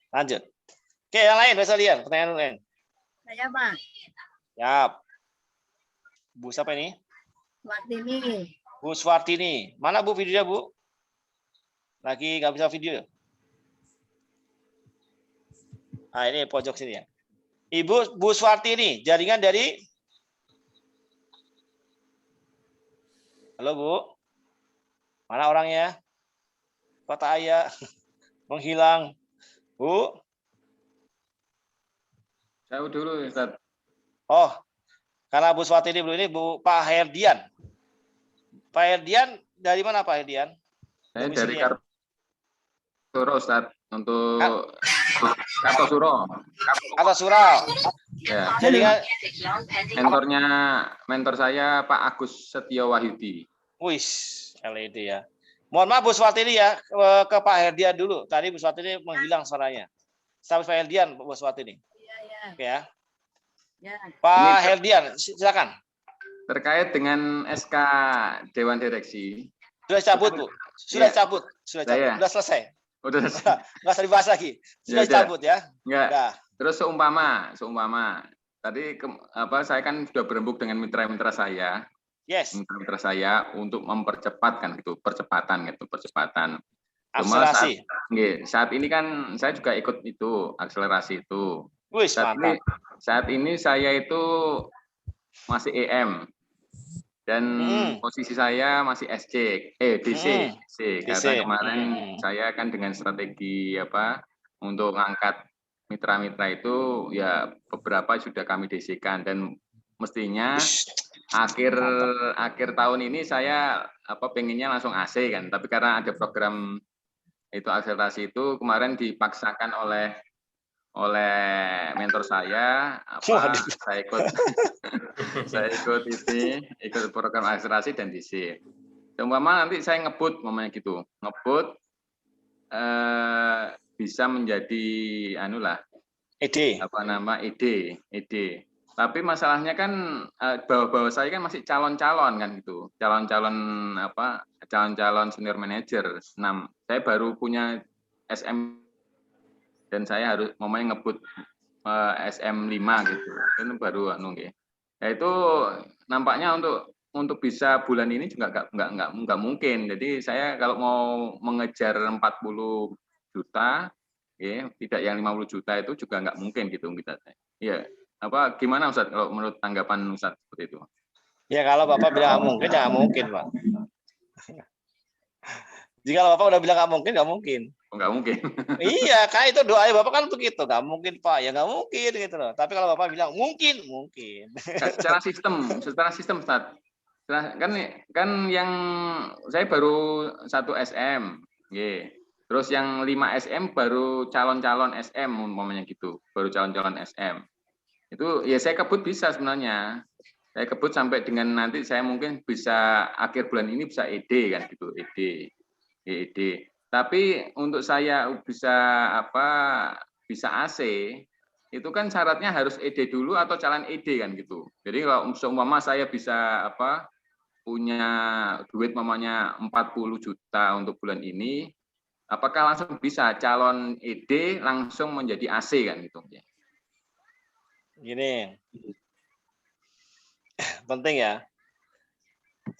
Lanjut. Oke, yang lain, Mbak Salian, pertanyaan lain. Saya Pak. Siap. Bu siapa ini? Martini. Bu Swartini. Mana Bu videonya, Bu? Lagi nggak bisa video. Nah, ini pojok sini ya. Ibu Bu Swartini, jaringan dari Halo, Bu. Mana orangnya? Kota Ayah menghilang. Bu. Saya dulu, Ustaz. Oh, karena Bu Swartini belum ini, Bu Pak Herdian. Pak Herdian dari mana Pak Herdian? Saya dari Kartosuro, Ustaz. Untuk Kartosuro. Kartosuro. Ya. Jaringan Mentor saya Pak Agus Setio Wahyudi. Wih, LED ya. Mohon maaf Bu Swartini ya, ke Pak Herdian dulu. Tadi Bu Swartini menghilang suaranya. Sampai Pak Herdian, Bu Swartini. Iya. Oke ya. Ya. Pak Herdian, silakan. Terkait dengan SK Dewan Direksi. Sudah cabut, Bu. Sudah cabut. Sudah cabut. Sudah selesai. Udah. Nggak usah dibahas lagi. Sudah cabut ya. Enggak. Terus seumpama tadi saya kan sudah berembuk dengan mitra-mitra saya. Yes. Mitra saya untuk mempercepatkan percepatan. Cuma akselerasi. Saat ini kan saya juga ikut itu akselerasi itu. Wih, mantap. Saat ini saya itu masih EM dan posisi saya masih DC. Karena kemarin saya kan dengan strategi untuk mengangkat mitra-mitra itu ya beberapa sudah kami DC-kan dan mestinya akhir tahun ini saya pengennya langsung AC kan, tapi karena ada program itu akselerasi itu kemarin dipaksakan oleh mentor saya ikut program akselerasi dan DC. Umpama nanti saya ngebut bisa menjadi ED. Tapi masalahnya kan bahwa saya kan masih calon-calon kan gitu. Calon-calon senior manager. Saya baru punya SM dan saya harus ngebut SM5 gitu. Itu baru ya itu nampaknya untuk bisa bulan ini juga nggak mungkin. Jadi saya kalau mau mengejar 40 juta, tidak yang 50 juta itu juga nggak mungkin gitu kita. Ya, gimana Ustaz kalau menurut tanggapan Ustaz seperti itu? Ya kalau Bapak bilang nggak mungkin, ya nggak mungkin, Pak. Jika Bapak udah bilang nggak mungkin. Nggak mungkin. Iya, kan itu doanya Bapak kan begitu. Nggak mungkin, Pak. Ya nggak mungkin gitu loh. Tapi kalau Bapak bilang mungkin. Secara sistem, Ustaz. Kan yang saya baru 1 SM, terus yang 5 SM baru calon-calon SM umpamanya gitu, baru calon-calon SM. Itu ya saya kebut bisa sebenarnya. Saya kebut sampai dengan nanti saya mungkin bisa akhir bulan ini bisa ED kan gitu, ED. Tapi untuk saya bisa AC itu kan syaratnya harus ED dulu atau calon ED kan gitu. Jadi kalau seumpama saya bisa punya duit mamanya 40 juta untuk bulan ini, apakah langsung bisa calon ED langsung menjadi AC kan gitu? Gini, penting ya.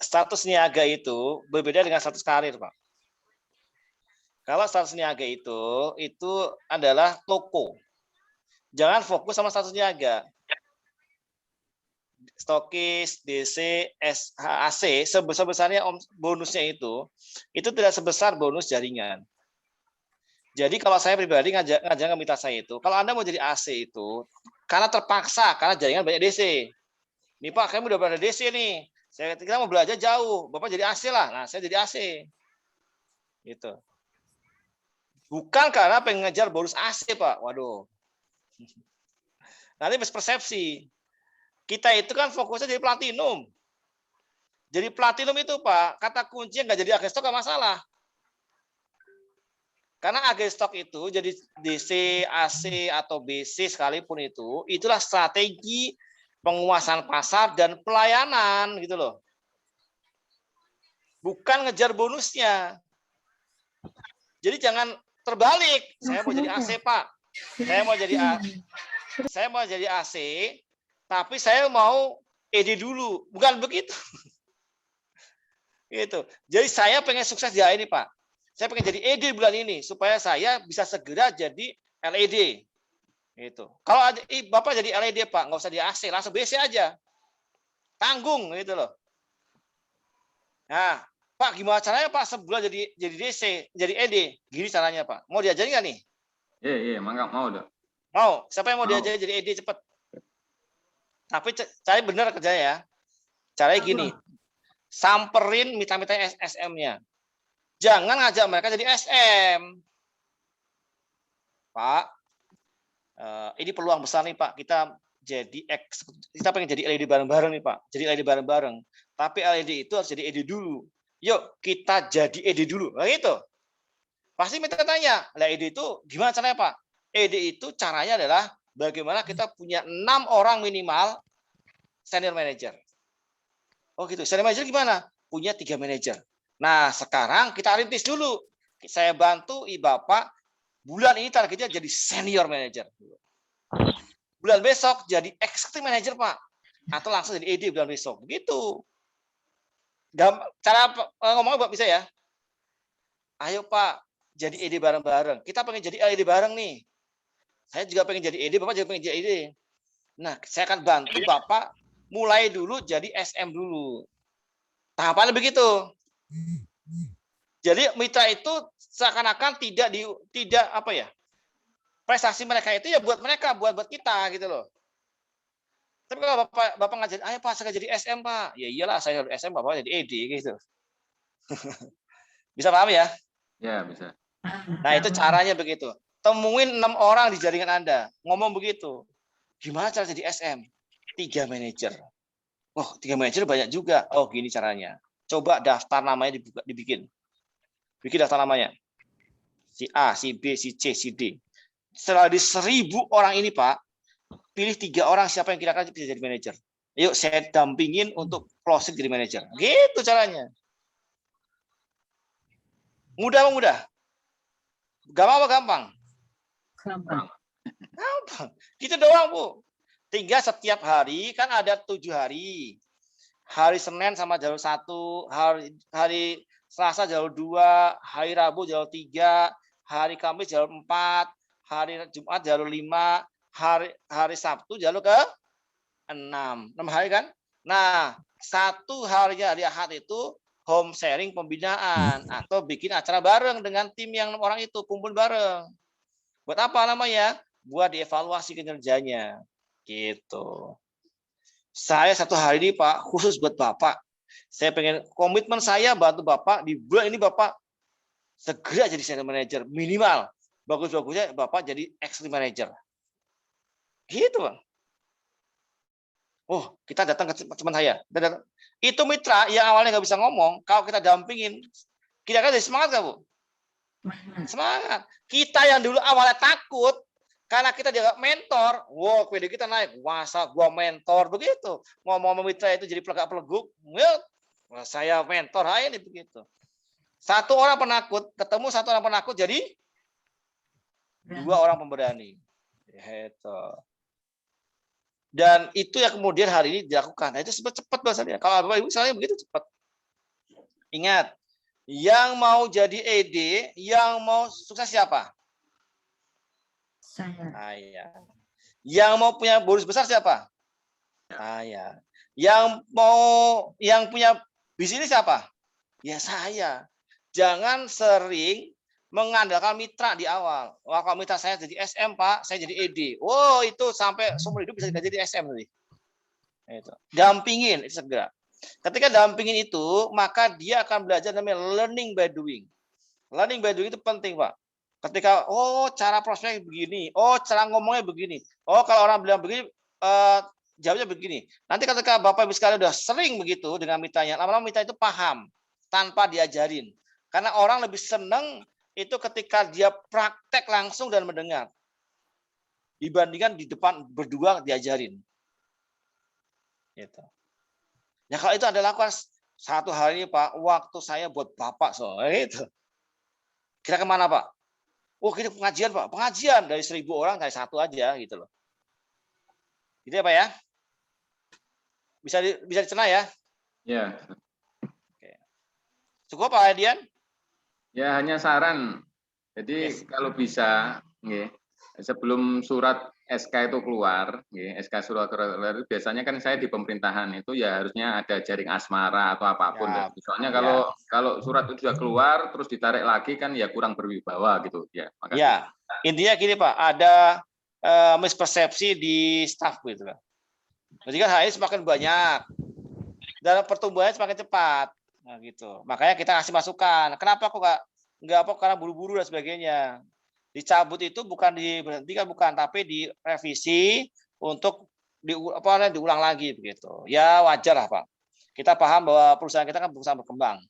Status niaga itu berbeda dengan status karir, Pak. Kalau status niaga itu adalah toko. Jangan fokus sama status niaga. Stokis, DC, AC, sebesar-besarnya bonusnya itu tidak sebesar bonus jaringan. Jadi kalau saya pribadi ngajak ke mitra saya itu, kalau Anda mau jadi AC itu, karena terpaksa, karena jaringan banyak DC. Nih Pak, kamu udah berada DC nih. Kita mau belajar jauh, Bapak jadi AC lah. Nah, saya jadi AC. Gitu. Bukan karena pengen ngejar bonus AC, Pak. Waduh. Nanti persepsi. Kita itu kan fokusnya jadi platinum. Jadi platinum itu Pak, kata kunci yang nggak jadi agen stok nggak masalah. Karena agen stok itu jadi DC, AC atau BC sekalipun itulah strategi penguasaan pasar dan pelayanan gitu loh. Bukan ngejar bonusnya. Jadi jangan terbalik. Saya mau jadi AC Pak. Saya mau jadi AC, tapi saya mau ED dulu. Bukan begitu. Gitu. Jadi saya pengen sukses di ini, Pak. Saya pengen jadi ED bulan ini supaya saya bisa segera jadi LED. Gitu. Kalau Bapak jadi LED, Pak, nggak usah di AC, langsung BC aja. Tanggung gitu loh. Nah, Pak, gimana caranya, Pak, sebulan jadi DC, jadi ED? Gini caranya, Pak. Mau diajarin nggak nih? Iya, mangga mau dong. Mau. Siapa yang mau Mau. diajarin jadi ED cepet? Tapi saya bener kerjanya ya. Caranya gini. Samperin mitra-mitra SM-nya. Jangan ngajak mereka jadi SM. Pak, ini peluang besar nih, Pak. Kita pengen jadi LED bareng-bareng nih, Pak. Jadi LED bareng-bareng. Tapi LED itu harus jadi ED dulu. Yuk, kita jadi ED dulu. Nah, gitu. Pasti mitra tanya, lah ED itu gimana caranya, Pak? ED itu caranya adalah bagaimana kita punya 6 orang minimal senior manager. Oh gitu. Senior manager gimana? Punya 3 manajer. Nah, sekarang kita rintis dulu. Saya bantu Bapak bulan ini targetnya jadi senior manager. Bulan besok jadi executive manager, Pak. Atau langsung jadi ED bulan besok. Begitu. Cara ngomongnya Bapak bisa ya? Ayo, Pak, jadi ED bareng-bareng. Kita pengen jadi ED bareng nih. Saya juga pengen jadi ED, Bapak juga pengen jadi ED. Nah, saya akan bantu Bapak mulai dulu jadi SM dulu. Tahapannya begitu. Jadi mitra itu seakan-akan tidak apa ya? Prestasi mereka itu ya buat mereka, buat kita gitu loh. Tapi kalau Bapak ngajarin, ayo Pak, saya jadi SM, Pak. Ya iyalah, saya SM, Bapak jadi ED gitu. Bisa paham ya? Ya, bisa. Nah, itu caranya begitu. Temuin 6 orang di jaringan Anda, ngomong begitu. Gimana cara jadi SM? 3 manajer. Oh, 3 manajer banyak juga. Oh, gini caranya. Coba daftar namanya dibikin. Bikin daftar namanya. Si A, si B, si C, si D. Setelah di 1000 orang ini, Pak, pilih 3 orang siapa yang kira-kira bisa jadi manajer. Yuk, saya dampingin untuk closing jadi manajer. Gitu caranya. Mudah apa mudah? Gampang apa gampang? Gampang. Gampang. Gitu doang, Bu. Tinggal setiap hari, kan ada 7 hari. Hari Senin sama jalur 1, hari Selasa jalur 2, hari Rabu jalur 3, hari Kamis jalur 4, hari Jumat jalur 5, hari Sabtu jalur ke 6. 6 hari kan? Nah, 1 harinya hari Ahad itu home sharing pembinaan atau bikin acara bareng dengan tim yang 6 orang itu, kumpul bareng. Buat apa namanya? Buat dievaluasi kinerjanya. Gitu. Saya 1 hari ini, Pak, khusus buat Bapak. Saya pengen komitmen saya bantu Bapak di bulan ini Bapak segera jadi senior manager minimal. Bagus-bagusnya Bapak jadi executive manager. Gitu, Bang. Oh, kita datang ke teman saya. Itu mitra yang awalnya nggak bisa ngomong, kalau kita dampingin, kira-kira jadi semangat nggak, Bu? Semangat. Kita yang dulu awalnya takut, karena kita dianggap mentor, wow, PD kita naik. Masa gua mentor begitu. Ngomong mitra itu jadi pelegak-peleguk. Saya mentor aja nih begitu. 1 orang penakut, ketemu 1 orang penakut jadi 2 orang pemberani. Gitu. Dan itu yang kemudian hari ini dilakukan. Nah, itu cepat bahasanya. Kalau Bapak Ibu misalnya begitu cepat. Ingat, yang mau jadi ED, yang mau sukses siapa? Saya. Yang mau punya bonus besar siapa? Saya. Yang punya bisnis siapa? Ya saya. Jangan sering mengandalkan mitra di awal. Wah, kalau mitra saya jadi SM, Pak, saya jadi ED. Oh, itu sampai seumur hidup bisa jadi SM nanti. Itu. Dampingin itu segera. Ketika dampingin itu, maka dia akan belajar namanya learning by doing. Learning by doing itu penting, Pak. Ketika, cara prospek begini, cara ngomongnya begini. Kalau orang bilang begini, jawabnya begini. Nanti ketika Bapak Ibu sekalian udah sering begitu dengan mitranya, lama-lama mitra itu paham tanpa diajarin. Karena orang lebih senang itu ketika dia praktek langsung dan mendengar. Dibandingkan di depan berdua diajarin. Gitu. Ya kalau itu Anda lakukan 1 hari ini, Pak, waktu saya buat Bapak soal itu. Kira kemana, Pak? Oh, ini pengajian Pak, pengajian dari 1.000 orang dari 1 aja gitu loh. Gitu ya Pak ya? Bisa dicerna ya? Ya, Cukup Pak Hadian? ya hanya saran. Jadi Yes. kalau bisa, nggih, sebelum surat SK itu keluar, nggih, SK surat keluar itu biasanya kan saya di pemerintahan itu ya harusnya ada jaring asmara atau apapun. Ya, Soalnya ya. kalau surat itu sudah keluar terus ditarik lagi kan ya kurang berwibawa gitu. Ya, makasih. Ya, intinya gini Pak, ada mispersepsi di staf gitu loh. Jadi kan HI semakin banyak dan pertumbuhannya semakin cepat. Nah, gitu. Makanya kita kasih masukan. Kenapa kok nggak apa karena buru-buru dan sebagainya. Dicabut itu bukan diberhentikan bukan, tapi direvisi untuk diulang lagi begitu. Ya wajar lah Pak. Kita paham bahwa perusahaan kita kan perusahaan berkembang.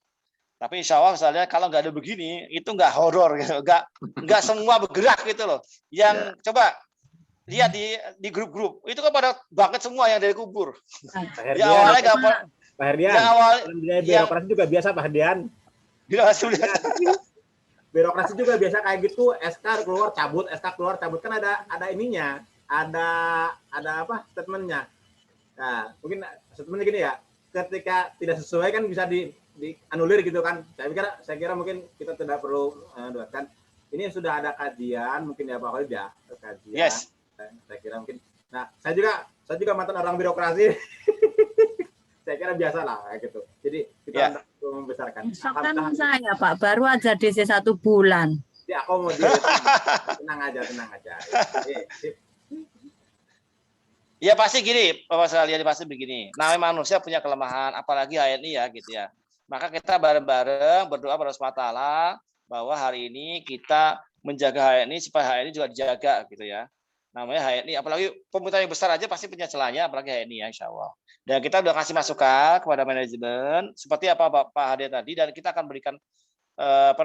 Tapi insya Allah misalnya kalau nggak ada begini, itu nggak horor gitu, nggak semua bergerak gitu loh. Yang coba lihat di grup-grup itu kan pada banget semua yang dari kubur. Pak Ya Herdian, awalnya nggak Pak Herdian, yang awal dalam dunia yang birokrasi juga biasa Pak Herdian. Birokrasi juga biasa kayak gitu, SK keluar cabut, SK keluar cabut, kan ada ininya, ada apa statementnya. Nah, mungkin statementnya gini ya, ketika tidak sesuai kan bisa dianulir gitu kan. Saya kira mungkin kita tidak perlu kan. Ini sudah ada kajian, mungkin ya Pak Khalid ya, kajian. Yes. Saya kira mungkin. Nah, saya juga mantan orang birokrasi. Saya kira biasa lah kayak gitu. Jadi kita membesarkan. Besok kan saya Pak, baru aja DC 1 bulan. Ya, aku mau tenang aja. Ya pasti gini, Bapak sekalian pasti begini. Namanya manusia punya kelemahan, apalagi HNI ya gitu ya. Maka kita bareng-bareng berdoa pada Allah SWT bahwa hari ini kita menjaga HNI supaya HNI juga dijaga gitu ya. Namanya HNI, apalagi pemerintah yang besar aja pasti punya celahnya, apalagi HNI ya insya Allah. Dan kita udah kasih masukan kepada manajemen seperti apa Pak Hadi tadi, dan kita akan berikan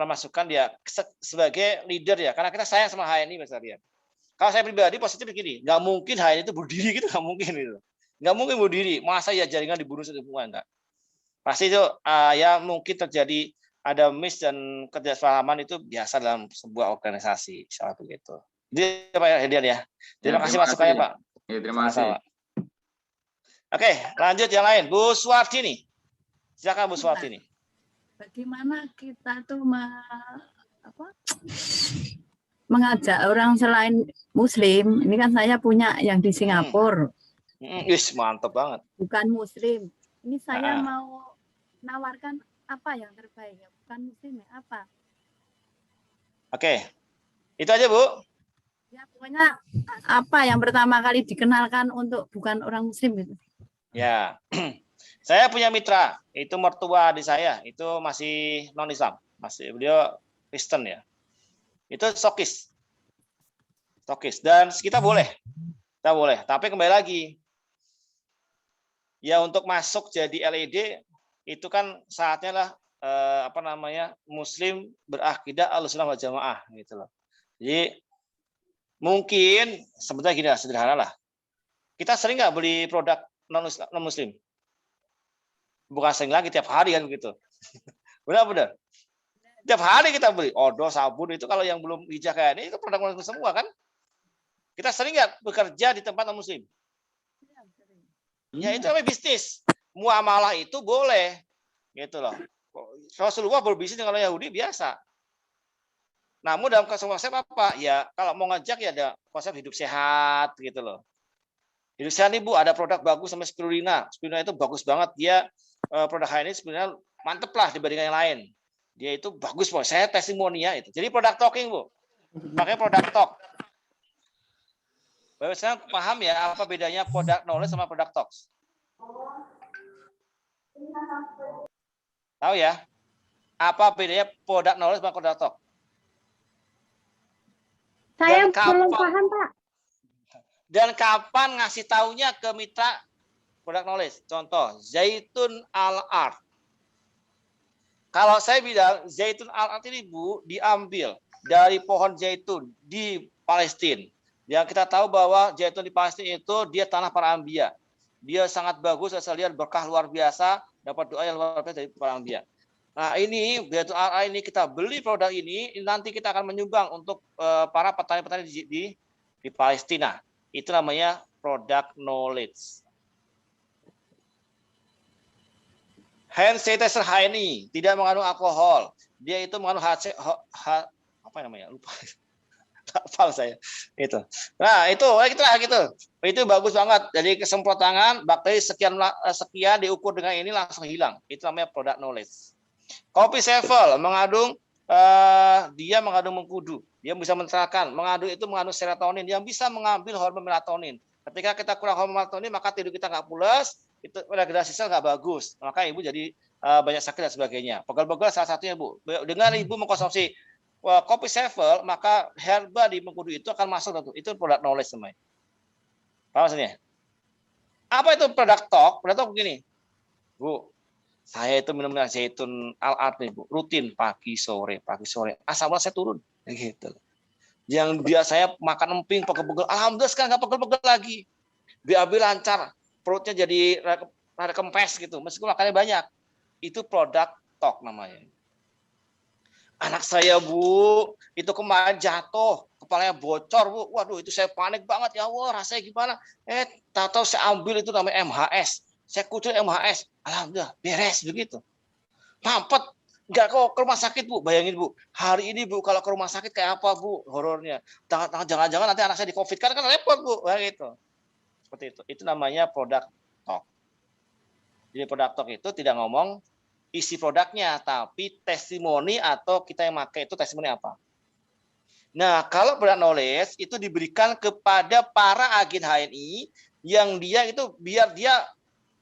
masukan dia sebagai leader ya, karena kita sayang sama HNI Mas Aryan. Kalau saya pribadi positif begini, nggak mungkin HNI itu bunuh diri gitu, nggak mungkin gitu. Nggak mungkin bunuh diri, masa ya jaringan dibunuh semua enggak. Pasti itu ya mungkin terjadi ada miss dan kerjasama itu biasa dalam sebuah organisasi, insya Allah begitu. Jadi Pak Hedian ya. Terima kasih masukannya Pak. Ya, terima kasih. Oke, lanjut yang lain. Bu Suwartini. Silakan Bu Suwartini. Bagaimana kita tuh mengajak orang selain Muslim? Ini kan saya punya yang di Singapura. Mantap banget. Bukan Muslim. Ini saya mau nawarkan apa yang terbaik ya? Bukan Muslim ya, apa? Oke. Itu aja Bu. Ya pokoknya apa yang pertama kali dikenalkan untuk bukan orang Muslim gitu. Ya. Saya punya mitra, itu mertua adik saya, itu masih non-Islam, beliau Kristen ya. Itu Stokis. Dan kita boleh. Tapi kembali lagi, ya untuk masuk jadi LED itu kan saatnya lah Muslim berakidah Ahlussunnah wal Jamaah gitu loh. Jadi mungkin sebenarnya gini lah, sederhana lah. Kita sering nggak beli produk non Muslim? Bukan sering lagi, tiap hari kan begitu. Benar. Tiap hari kita beli odol, sabun itu kalau yang belum hijau kayak ini itu produk Muslim semua kan. Kita sering nggak bekerja di tempat non Muslim? Ya itu namanya bisnis. Muamalah itu boleh, gitu loh. Rasulullah berbisnis dengan orang Yahudi biasa. Namun dalam konsep apa? Ya kalau mau ngajak ya ada konsep hidup sehat gitu loh. Hidup sehat nih Bu, ada produk bagus sama spirulina. Spirulina itu bagus banget. Dia produk ini sebenarnya mantep lah dibandingkan yang lain. Dia itu bagus Bu. Saya testimoninya itu. Jadi produk talking Bu. Pakai produk talk. Bapak sekarang paham ya apa bedanya produk knowledge sama produk talks? Tahu ya? Apa bedanya produk knowledge sama produk talk? Saya belum paham, Pak. Dan kapan ngasih taunya ke mitra produk knowledge? Contoh, Zaitun Al-Art. Kalau saya bilang, Zaitun Al-Art ini Bu, diambil dari pohon zaitun di Palestina. Yang kita tahu bahwa zaitun di Palestina itu dia tanah para anbiya. Dia sangat bagus, saya lihat berkah luar biasa, dapat doa yang luar biasa dari para anbiya. Nah ini Baitul Ar'a ini kita beli produk ini, nanti kita akan menyumbang untuk para petani-petani di Palestina. Itu namanya product knowledge. Hand sanitizer HNI tidak mengandung alkohol. Dia itu mengandung apa namanya? Lupa. Hafal saya. Itu. Nah, itu gitu. Itu bagus banget. Jadi kesemprot tangan, bakteri sekian diukur dengan ini langsung hilang. Itu namanya product knowledge. Kopi Sevel mengandung dia mengandung mengkudu. Dia bisa mencerahkan. Mengandung serotonin yang bisa mengambil hormon melatonin. Ketika kita kurang hormon melatonin, maka tidur kita nggak pulas, itu regenerasi sel nggak bagus. Maka ibu jadi banyak sakit dan sebagainya. Pegel-pegel salah satunya, Bu. Dengan ibu mengkonsumsi kopi Sevel, maka herba di mengkudu itu akan masuk. Itu product knowledge namanya. Paham maksudnya? Apa itu product talk? Product talk begini. Bu, saya itu minum minyak zaitun al-art nih, Bu. Rutin pagi sore. Asam urat saya turun. Gitu. Yang biasanya makan emping, pegel-pegel. Alhamdulillah sekarang nggak pegel-pegel lagi. BAB lancar. Perutnya jadi rada kempes gitu. Meskipun makannya banyak. Itu product talk namanya. Anak saya, Bu, itu kemarin jatuh, kepalanya bocor, Bu. Waduh, itu saya panik banget, ya Allah, rasanya gimana? Tahu saya ambil itu namanya MHS. Saya kucur MHS. Alhamdulillah, beres begitu. Mampet, nggak kok ke rumah sakit, Bu. Bayangin, Bu, hari ini, Bu, kalau ke rumah sakit kayak apa, Bu, horornya. Jangan-jangan nanti anak saya di COVID, kan repot, Bu. Gitu. Seperti itu. Itu namanya product talk. Jadi product talk itu tidak ngomong isi produknya, tapi testimoni atau kita yang pakai itu testimoni apa. Nah, kalau product knowledge itu diberikan kepada para agen HNI yang dia itu biar dia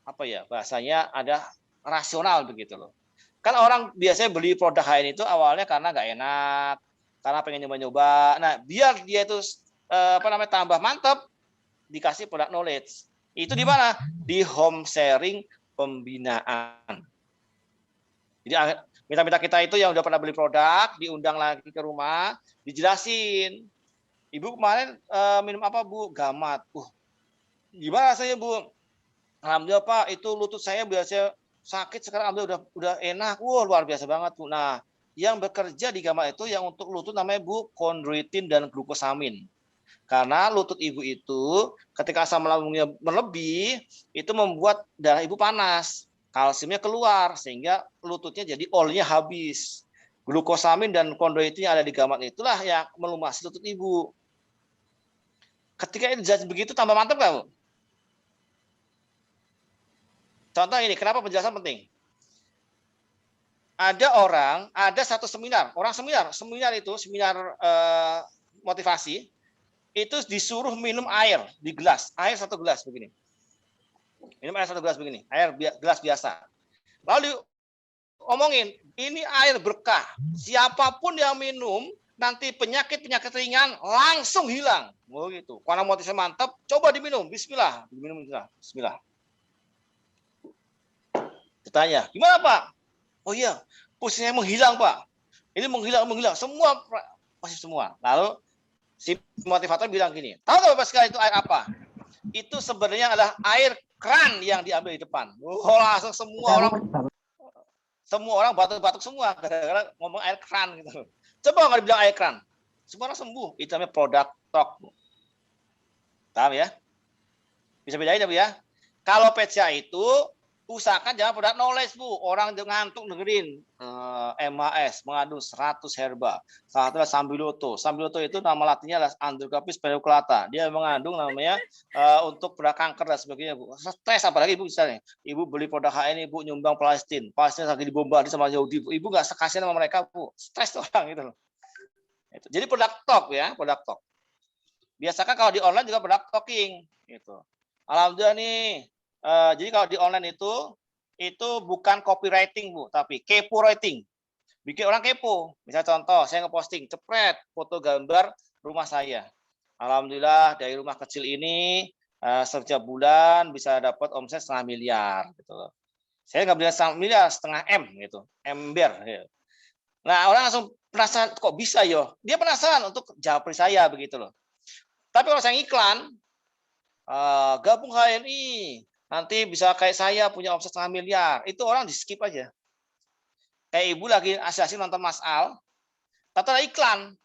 apa ya bahasanya ada rasional begitu loh. Kan orang biasanya beli produk HNI itu awalnya karena nggak enak, karena pengen nyoba-nyoba. Nah, biar dia itu tambah mantap, dikasih product knowledge. Itu di mana? Di home sharing pembinaan. Jadi minta kita itu yang udah pernah beli produk, diundang lagi ke rumah, dijelasin. Ibu kemarin minum apa, Bu? Gamat. Gimana rasanya, Bu? Alhamdulillah, Pak, itu lutut saya biasanya sakit, sekarang alhamdulillah udah enak. Luar biasa banget, Bu. Nah, yang bekerja di Gamat itu yang untuk lutut namanya, Bu, kondroitin dan glukosamin. Karena lutut ibu itu ketika asam lambungnya berlebih, itu membuat darah ibu panas. Kalsiumnya keluar sehingga lututnya jadi olnya habis. Glukosamin dan kondroitin yang ada di Gamat itulah yang melumasi lutut ibu. Ketika itu jadi begitu tambah mantap nggak, Bu? Contoh ini, kenapa penjelasan penting? Ada satu seminar, seminar motivasi, itu disuruh minum air di gelas, air 1 gelas begini. Minum air 1 gelas begini, gelas biasa. Lalu omongin, ini air berkah. Siapapun yang minum, nanti penyakit-penyakit ringan langsung hilang. Gitu. Karena motivasi mantap, coba diminum. Bismillah. Bismillah. Ditanya, gimana, Pak? Oh iya, pusingnya menghilang, Pak. Ini menghilang. Semua. Lalu si motivator bilang gini, tahu nggak Bapak sekali itu air apa? Itu sebenarnya adalah air keran yang diambil di depan. Langsung semua orang batuk-batuk semua gara-gara ngomong air keran gitu. Coba nggak dibilang air keran, semua orang sembuh. Itu namanya product talk. Paham ya? Bisa bedain ya, Bu ya? Kalau PCA itu usahakan jangan product knowledge, Bu. Orang ngantuk dengerin MHS mengandung 100 herba. Salah satunya Sambiloto. Sambiloto itu nama latinnya adalah Androcapis periculata. Dia mengandung namanya untuk produk kanker dan sebagainya, Bu. Stres apalagi Ibu misalnya. Ibu beli produk HNI, Ibu nyumbang Palestina lagi dibombardir sama Yahudi. Ibu nggak sekasian sama mereka, Bu. Stres tuh orang gitu loh. Jadi product talk ya, product talk. Biasakan kalau di online juga product talking gitu. Alhamdulillah nih. Jadi kalau di online itu bukan copywriting, Bu, tapi kepo writing. Bikin orang kepo. Misalnya contoh, saya ngeposting, cepret foto gambar rumah saya. Alhamdulillah dari rumah kecil ini setiap bulan bisa dapat omset 0,5 miliar gitu loh. Saya nggak beli 0,5 miliar, 0,5 M gitu, ember. Gitu. Nah, orang langsung penasaran, kok bisa yo? Dia penasaran untuk japri saya begitu loh. Tapi kalau saya iklan, gabung HNI, nanti bisa kayak saya punya omset 0,5 miliar. Itu orang di skip aja. Kayak ibu lagi asik-asik nonton Mas Al, tahu iklan,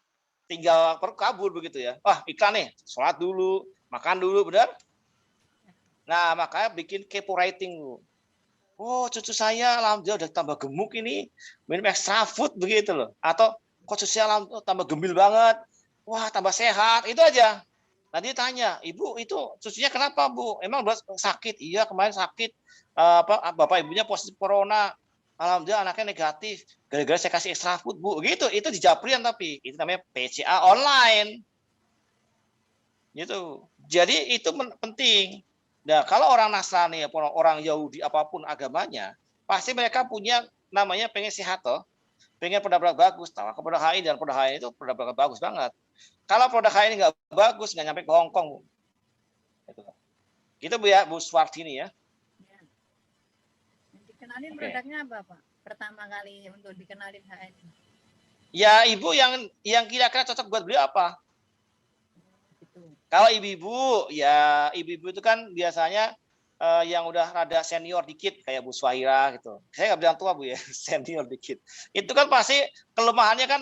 tinggal kabur begitu ya. Wah iklan nih, sholat dulu, makan dulu, benar? Nah makanya bikin kepo rating lu. Oh cucu saya alhamdulillah udah tambah gemuk ini, minum extra food begitu loh. Atau kok cucu saya alhamdulillah tambah gembil banget, wah tambah sehat, itu aja. Nanti tanya, ibu itu cucunya kenapa bu? Emang sakit? Iya kemarin sakit. Bapak ibunya positif corona. Alhamdulillah anaknya negatif. Gara-gara saya kasih extra food bu. Gitu. Itu di Japrian tapi itu namanya PCA online. Gitu. Jadi itu penting. Nah kalau orang Nasrani, orang Yahudi apapun agamanya, pasti mereka punya namanya pengen sehat toh. Pengen produk bagus. Tahu produk HI dan produk HI itu produk bagus banget. Kalau produk HI ini nggak bagus, nggak nyampe ke Hongkong. Gitu Bu ya, Bu Suwartini ya. Dikenalin produknya apa Pak? Pertama kali untuk dikenalin HI. Ya Ibu yang kira-kira cocok buat beliau apa? Gitu. Kalau ibu-ibu, ya ibu-ibu itu kan biasanya yang udah rada senior dikit kayak Bu Swahira gitu. Saya nggak bilang tua Bu ya, senior dikit. Itu kan pasti kelemahannya kan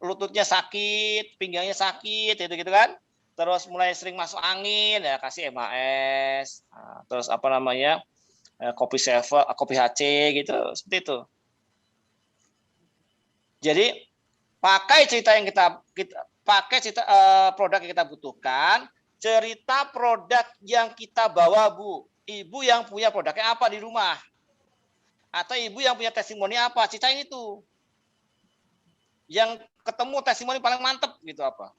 lututnya sakit, pinggangnya sakit, gitu kan. Terus mulai sering masuk angin, ya kasih MAS. Nah, terus apa namanya, kopi Seven, kopi HC gitu, seperti itu. Jadi pakai cerita yang kita pakai cerita produk yang kita butuhkan, cerita produk yang kita bawa Bu. Ibu yang punya produknya apa di rumah? Atau ibu yang punya testimoni apa? Ceritain itu. Yang ketemu testimoni paling mantep gitu apa?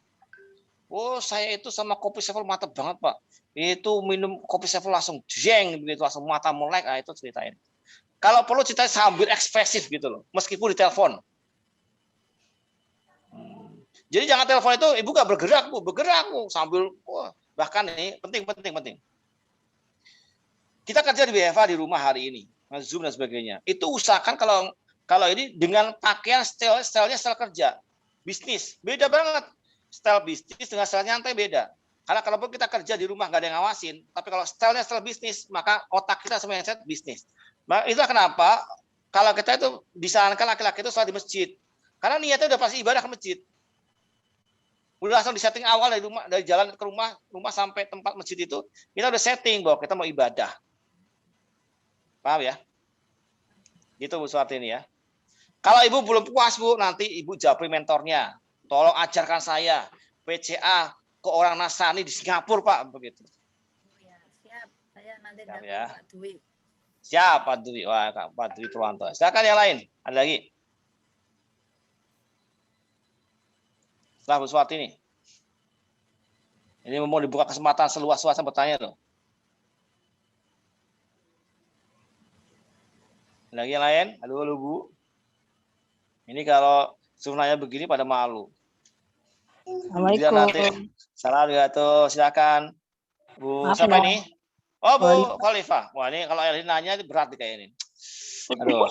Oh saya itu sama kopi Sevel mantep banget Pak. Itu minum kopi Sevel langsung jeng begitu, langsung mata melek. Itu ceritain. Kalau perlu ceritain sambil ekspresif gitu loh, meskipun di telepon. Jadi jangan telepon itu ibu gak bergerak Bu, bergerak Bu sambil bahkan ini penting. Kita kerja di BFA di rumah hari ini, Zoom dan sebagainya. Itu usahakan kalau ini dengan pakaian stylenya style kerja, bisnis beda banget. Style bisnis dengan style nyantai beda. Karena kalau kita kerja di rumah nggak ada yang ngawasin, tapi kalau stylenya style bisnis, maka otak kita semua yang set bisnis. Maka itulah kenapa kalau kita itu disarankan laki-laki itu sholat di masjid. Karena niatnya udah pasti ibadah ke masjid. Udah langsung disetting awal dari rumah, dari jalan ke rumah sampai tempat masjid itu, kita udah setting bahwa kita mau ibadah. Paham ya? Gitu Bu Suwartini ya. Kalau ibu belum puas Bu, nanti ibu japri mentornya. Tolong ajarkan saya PCA ke orang Nasrani di Singapura Pak, begitu. Ya, siap. Saya nanti Siap, dapat ya. Pak Dwi. Siap Pak Dwi. Wah, Pak Dwi Purwanto. Silakan yang lain. Ada lagi? Setelah Bu Suwartini. Ini mau dibuka kesempatan seluas-luasnya bertanya loh. Lagi yang lain? Halo Bu. Ini kalau suruh nanya begini pada malu. Assalamualaikum. Assalamualaikum. Silakan. Bu, Maaf, siapa ya. ini? Oh, Bu Khalifah. Khalifah. Wah, ini kalau Elin nanya ini berat nih kayak ini. Aduh.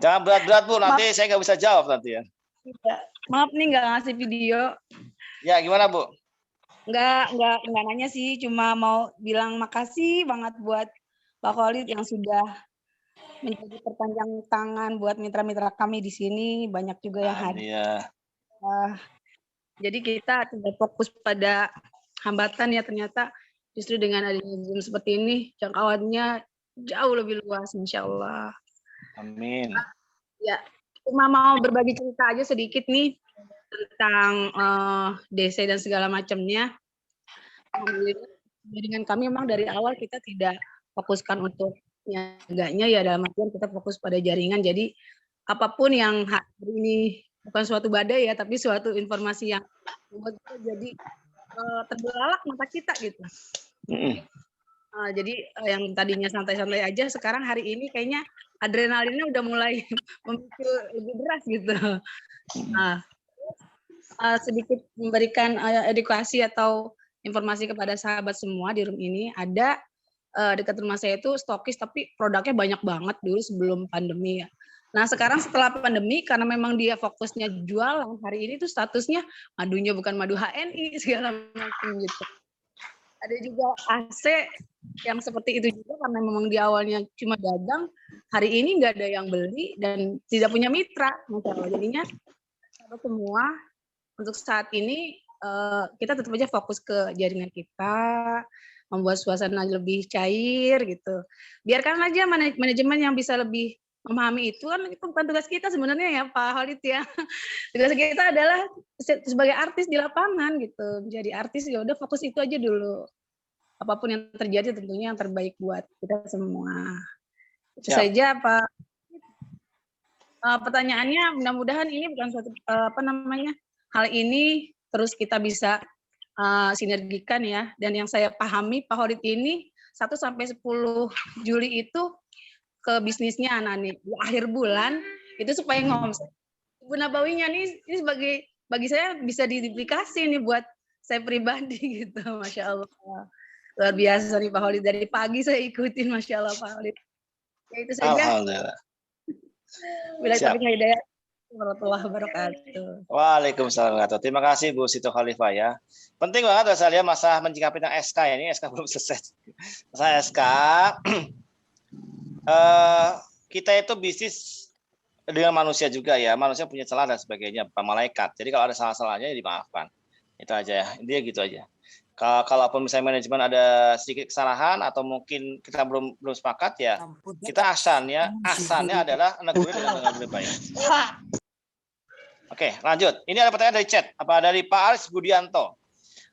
Jangan berat-berat Bu, nanti saya nggak bisa jawab nanti ya. Maaf nih nggak ngasih video. Ya, gimana Bu? Nggak nanya sih, cuma mau bilang makasih banget buat Pak Khalid yang sudah menjadi perpanjang tangan buat mitra-mitra kami di sini. Banyak juga yang hadir. Iya. Jadi kita tidak fokus pada hambatan ya, ternyata justru dengan adanya Zoom seperti ini jangkauannya jauh lebih luas, Insya Allah. Amin. Ya, cuma mau berbagi cerita aja sedikit nih tentang DC dan segala macamnya. Dengan kami memang dari awal kita tidak fokuskan untuk niaganya ya, dalam artian kita fokus pada jaringan. Jadi apapun yang hari ini bukan suatu badai ya, tapi suatu informasi yang membuat kita jadi terbelalak mata kita gitu. Jadi yang tadinya santai-santai aja, sekarang hari ini kayaknya adrenalinnya udah mulai memicu lebih deras gitu. Sedikit memberikan edukasi atau informasi kepada sahabat semua di room ini. Ada dekat rumah saya itu stokis, tapi produknya banyak banget dulu sebelum pandemi ya. Nah sekarang setelah pandemi, karena memang dia fokusnya jualan, hari ini tuh statusnya madunya bukan madu HNI segala macam gitu. Ada juga AC yang seperti itu juga karena memang di awalnya cuma dagang, hari ini nggak ada yang beli dan tidak punya mitra, Masya Allah. Jadinya semua untuk saat ini kita tetap aja fokus ke jaringan kita, membuat suasana lebih cair gitu. Biarkan aja manajemen yang bisa lebih memahami itu, kan itu bukan tugas kita sebenarnya ya Pak Khalid ya. Tugas kita adalah sebagai artis di lapangan gitu. Jadi artis ya udah fokus itu aja dulu. Apapun yang terjadi tentunya yang terbaik buat kita semua. Itu saja Pak. Pertanyaannya mudah-mudahan ini bukan suatu hal ini terus kita bisa sinergikan ya. Dan yang saya pahami Pak Khalid ini 1 sampai 10 Juli itu ke bisnisnya Anani di akhir bulan itu supaya ngomset. Ibu Nabawinya ini bagi saya bisa diduplikasi nih buat saya pribadi gitu, Masya Allah. Luar biasa nih Pak Khalid, dari pagi saya ikutin, Masya Allah Pak Khalid. Ya itu saja. Alhamdulillah. Bila taufiq hidayah. Warahmatullahi wabarakatuh. Waalaikumsalam. Terima kasih Bu Sito Khalifah ya. Penting banget saya lihat masalah menyikapi tentang SK ya. Ini SK belum selesai. Masalah SK. Kita itu bisnis dengan manusia juga ya. Manusia punya celah dan sebagainya, Pak malaikat. Jadi kalau ada salah-salahnya ya dimaafkan. Itu aja ya. Dia gitu aja. Kalaupun misalnya manajemen ada sedikit kesalahan atau mungkin kita belum sepakat ya, kita asannya adalah negur dengan lebih baik. Oke, lanjut. Ini ada pertanyaan dari chat. Apa dari Pak Aris Budianto?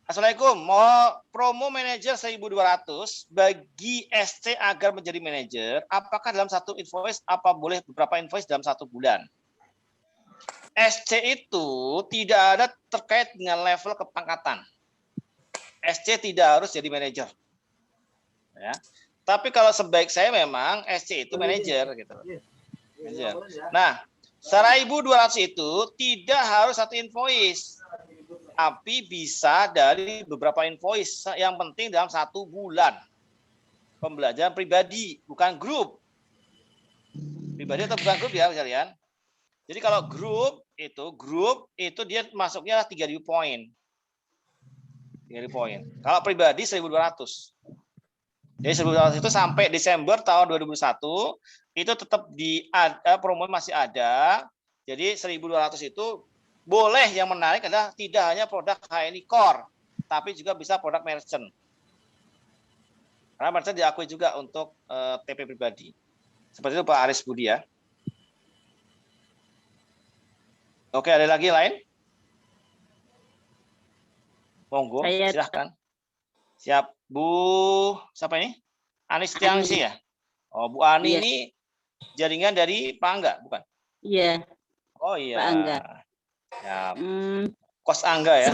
Assalamualaikum, mau promo manajer 1.200 bagi SC agar menjadi manajer, apakah dalam satu invoice, apa boleh beberapa invoice dalam 1 bulan? SC itu tidak ada terkait dengan level kepangkatan. SC tidak harus jadi manajer. Ya. Tapi kalau sebaik saya memang SC itu manajer gitu. Manajer. Nah, 1.200 itu tidak harus satu invoice. Tapi bisa dari beberapa invoice, yang penting dalam 1 bulan. Pembelajaran pribadi, bukan grup. Pribadi atau bukan grup ya kalian. Jadi kalau grup itu dia masuknya 3.000 poin. 3.000 poin. Kalau pribadi 1.200. Jadi 1.200 itu sampai Desember tahun 2001 itu tetap promo masih ada. Jadi 1.200 itu boleh, yang menarik adalah tidak hanya produk HNI Core, tapi juga bisa produk merchant. Karena merchant diakui juga untuk TP pribadi. Seperti itu Pak Aris Budi ya. Oke, ada lagi lain? Monggo, silahkan. Siap, Bu. Siapa ini? Anis Tiangsi ya? Oh, Bu Ani ini jaringan dari Pak Angga, bukan? Iya. Oh iya. Pak Angga. Ya. Kos Angga ya.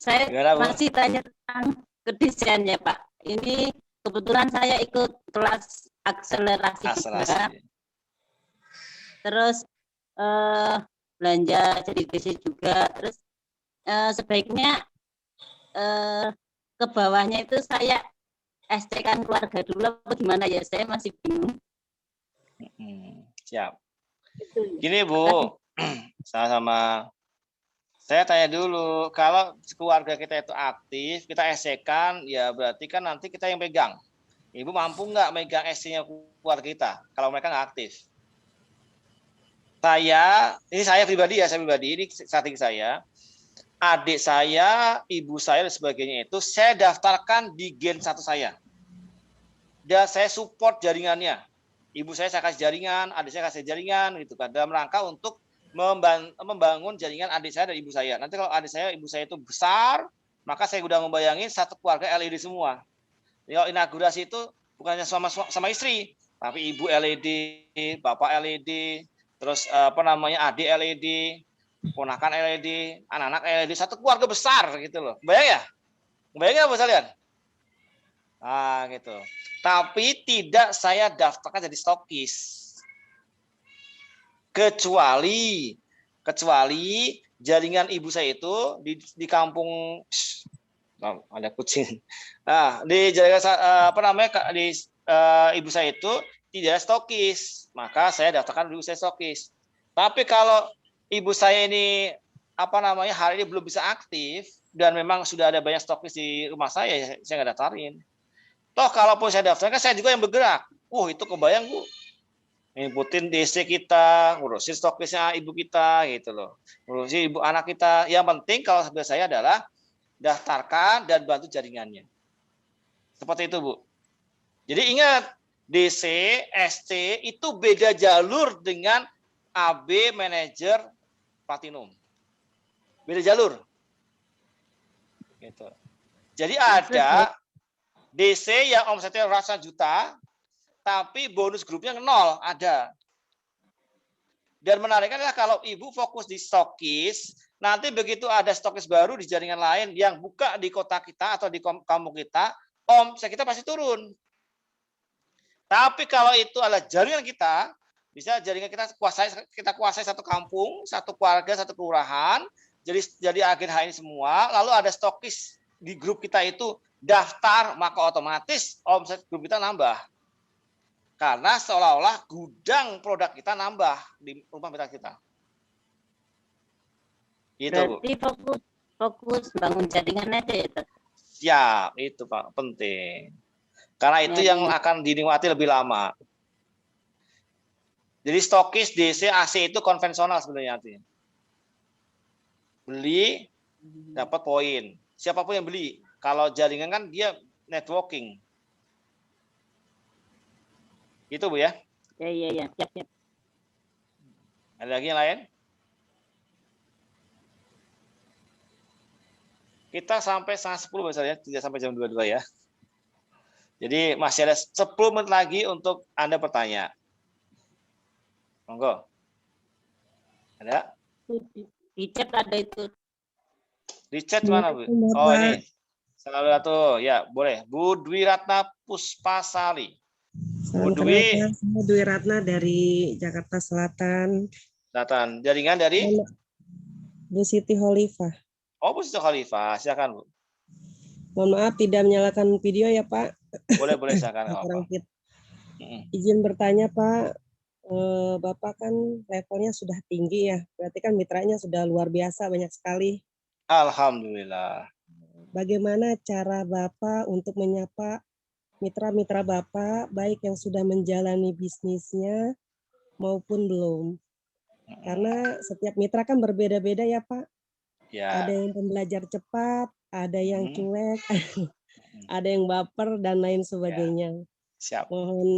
Saya masih tanya tentang kedesain ya Pak. Ini kebetulan saya ikut kelas akselerasi. Juga. Terus belanja jadi desain juga. Terus sebaiknya ke bawahnya itu saya SC kan keluarga dulu apa gimana ya? Saya masih bingung. Siap. Gini Bu, sama-sama. Saya tanya dulu, kalau keluarga kita itu aktif, kita SC-kan, ya berarti kan nanti kita yang pegang. Ibu mampu nggak megang SC-nya keluarga kita, kalau mereka nggak aktif? Ini saya pribadi, ini strategi saya. Adik saya, ibu saya, dan sebagainya itu, saya daftarkan di Gen 1 saya. Dan saya support jaringannya. Ibu saya kasih jaringan, adik saya kasih jaringan, gitu kan, dalam rangka untuk membangun jaringan adik saya dan ibu saya. Nanti kalau adik saya, ibu saya itu besar, maka saya udah membayangin satu keluarga LED semua. Jadi kalau inaugurasi itu bukannya sama istri, tapi ibu LED, bapak LED, terus adik LED, ponakan LED, anak-anak LED, satu keluarga besar gitu loh. Bayang ya? Bayangin apa kalian? Ah gitu. Tapi tidak saya daftarkan jadi stokis. Kecuali jaringan ibu saya itu di kampung ada kucing. Nah, di jaringan ibu saya itu tidak stokis, maka saya daftarkan ibu saya stokis. Tapi kalau ibu saya ini hari ini belum bisa aktif dan memang sudah ada banyak stokis di rumah saya nggak daftarin. Toh kalaupun saya daftar kan saya juga yang bergerak. Itu kebayang Bu. Ngikutin DC kita, ngurusin stokisnya ibu kita gitu loh. Ngurusin ibu anak kita. Yang penting kalau saya adalah daftarkan dan bantu jaringannya. Seperti itu Bu. Jadi ingat, DC, SC itu beda jalur dengan AB manajer platinum. Beda jalur. Gitu. Jadi ada DC yang omsetnya ratusan juta, tapi bonus grupnya 0, ada. Dan menariknya adalah kalau ibu fokus di stokis, nanti begitu ada stokis baru di jaringan lain yang buka di kota kita atau di kampung kita, omset kita pasti turun. Tapi kalau itu adalah jaringan kita, bisa jaringan kita kuasai satu kampung, satu keluarga, satu kelurahan, jadi agen HI semua, lalu ada stokis di grup kita itu daftar, maka otomatis omset grup kita nambah. Karena seolah-olah gudang produk kita nambah di rumah mitra kita. Gitu, Berarti fokus bangun jaringan aja ya. Siap, itu Pak, penting. Karena itu yang akan dinikmati lebih lama. Jadi stokis DC AC itu konvensional sebenarnya artinya. Beli dapat poin. Siapapun yang beli. Kalau jaringan kan dia networking. Gitu Bu ya. Ya. Siap. Ada lagi yang lain? Kita sampai 9:30 misalnya, tidak sampai jam 22 ya. Jadi masih ada 10 menit lagi untuk Anda bertanya. Monggo. Ada? Di chat ada itu. Di chat mana, Bu? Oh, ini. Assalamualaikum. Ya, boleh. Bu Dwi Ratna Puspasari. Bu Dwi. Saya Dwi Ratna dari Jakarta Selatan. Selatan. Jaringan dari? Bu Siti Khalifah. Oh, Bu Siti Khalifah. Silakan, Bu. Mohon maaf tidak menyalakan video ya Pak. Boleh silakan. Izin bertanya Pak, Bapak kan levelnya sudah tinggi ya, berarti kan mitranya sudah luar biasa banyak sekali. Alhamdulillah. Bagaimana cara Bapak untuk menyapa mitra-mitra Bapak, baik yang sudah menjalani bisnisnya maupun belum? Karena setiap mitra kan berbeda-beda ya Pak. Ya. Ada yang pembelajar cepat, ada yang cuek, ada yang baper dan lain sebagainya. Ya. Siap. Mohon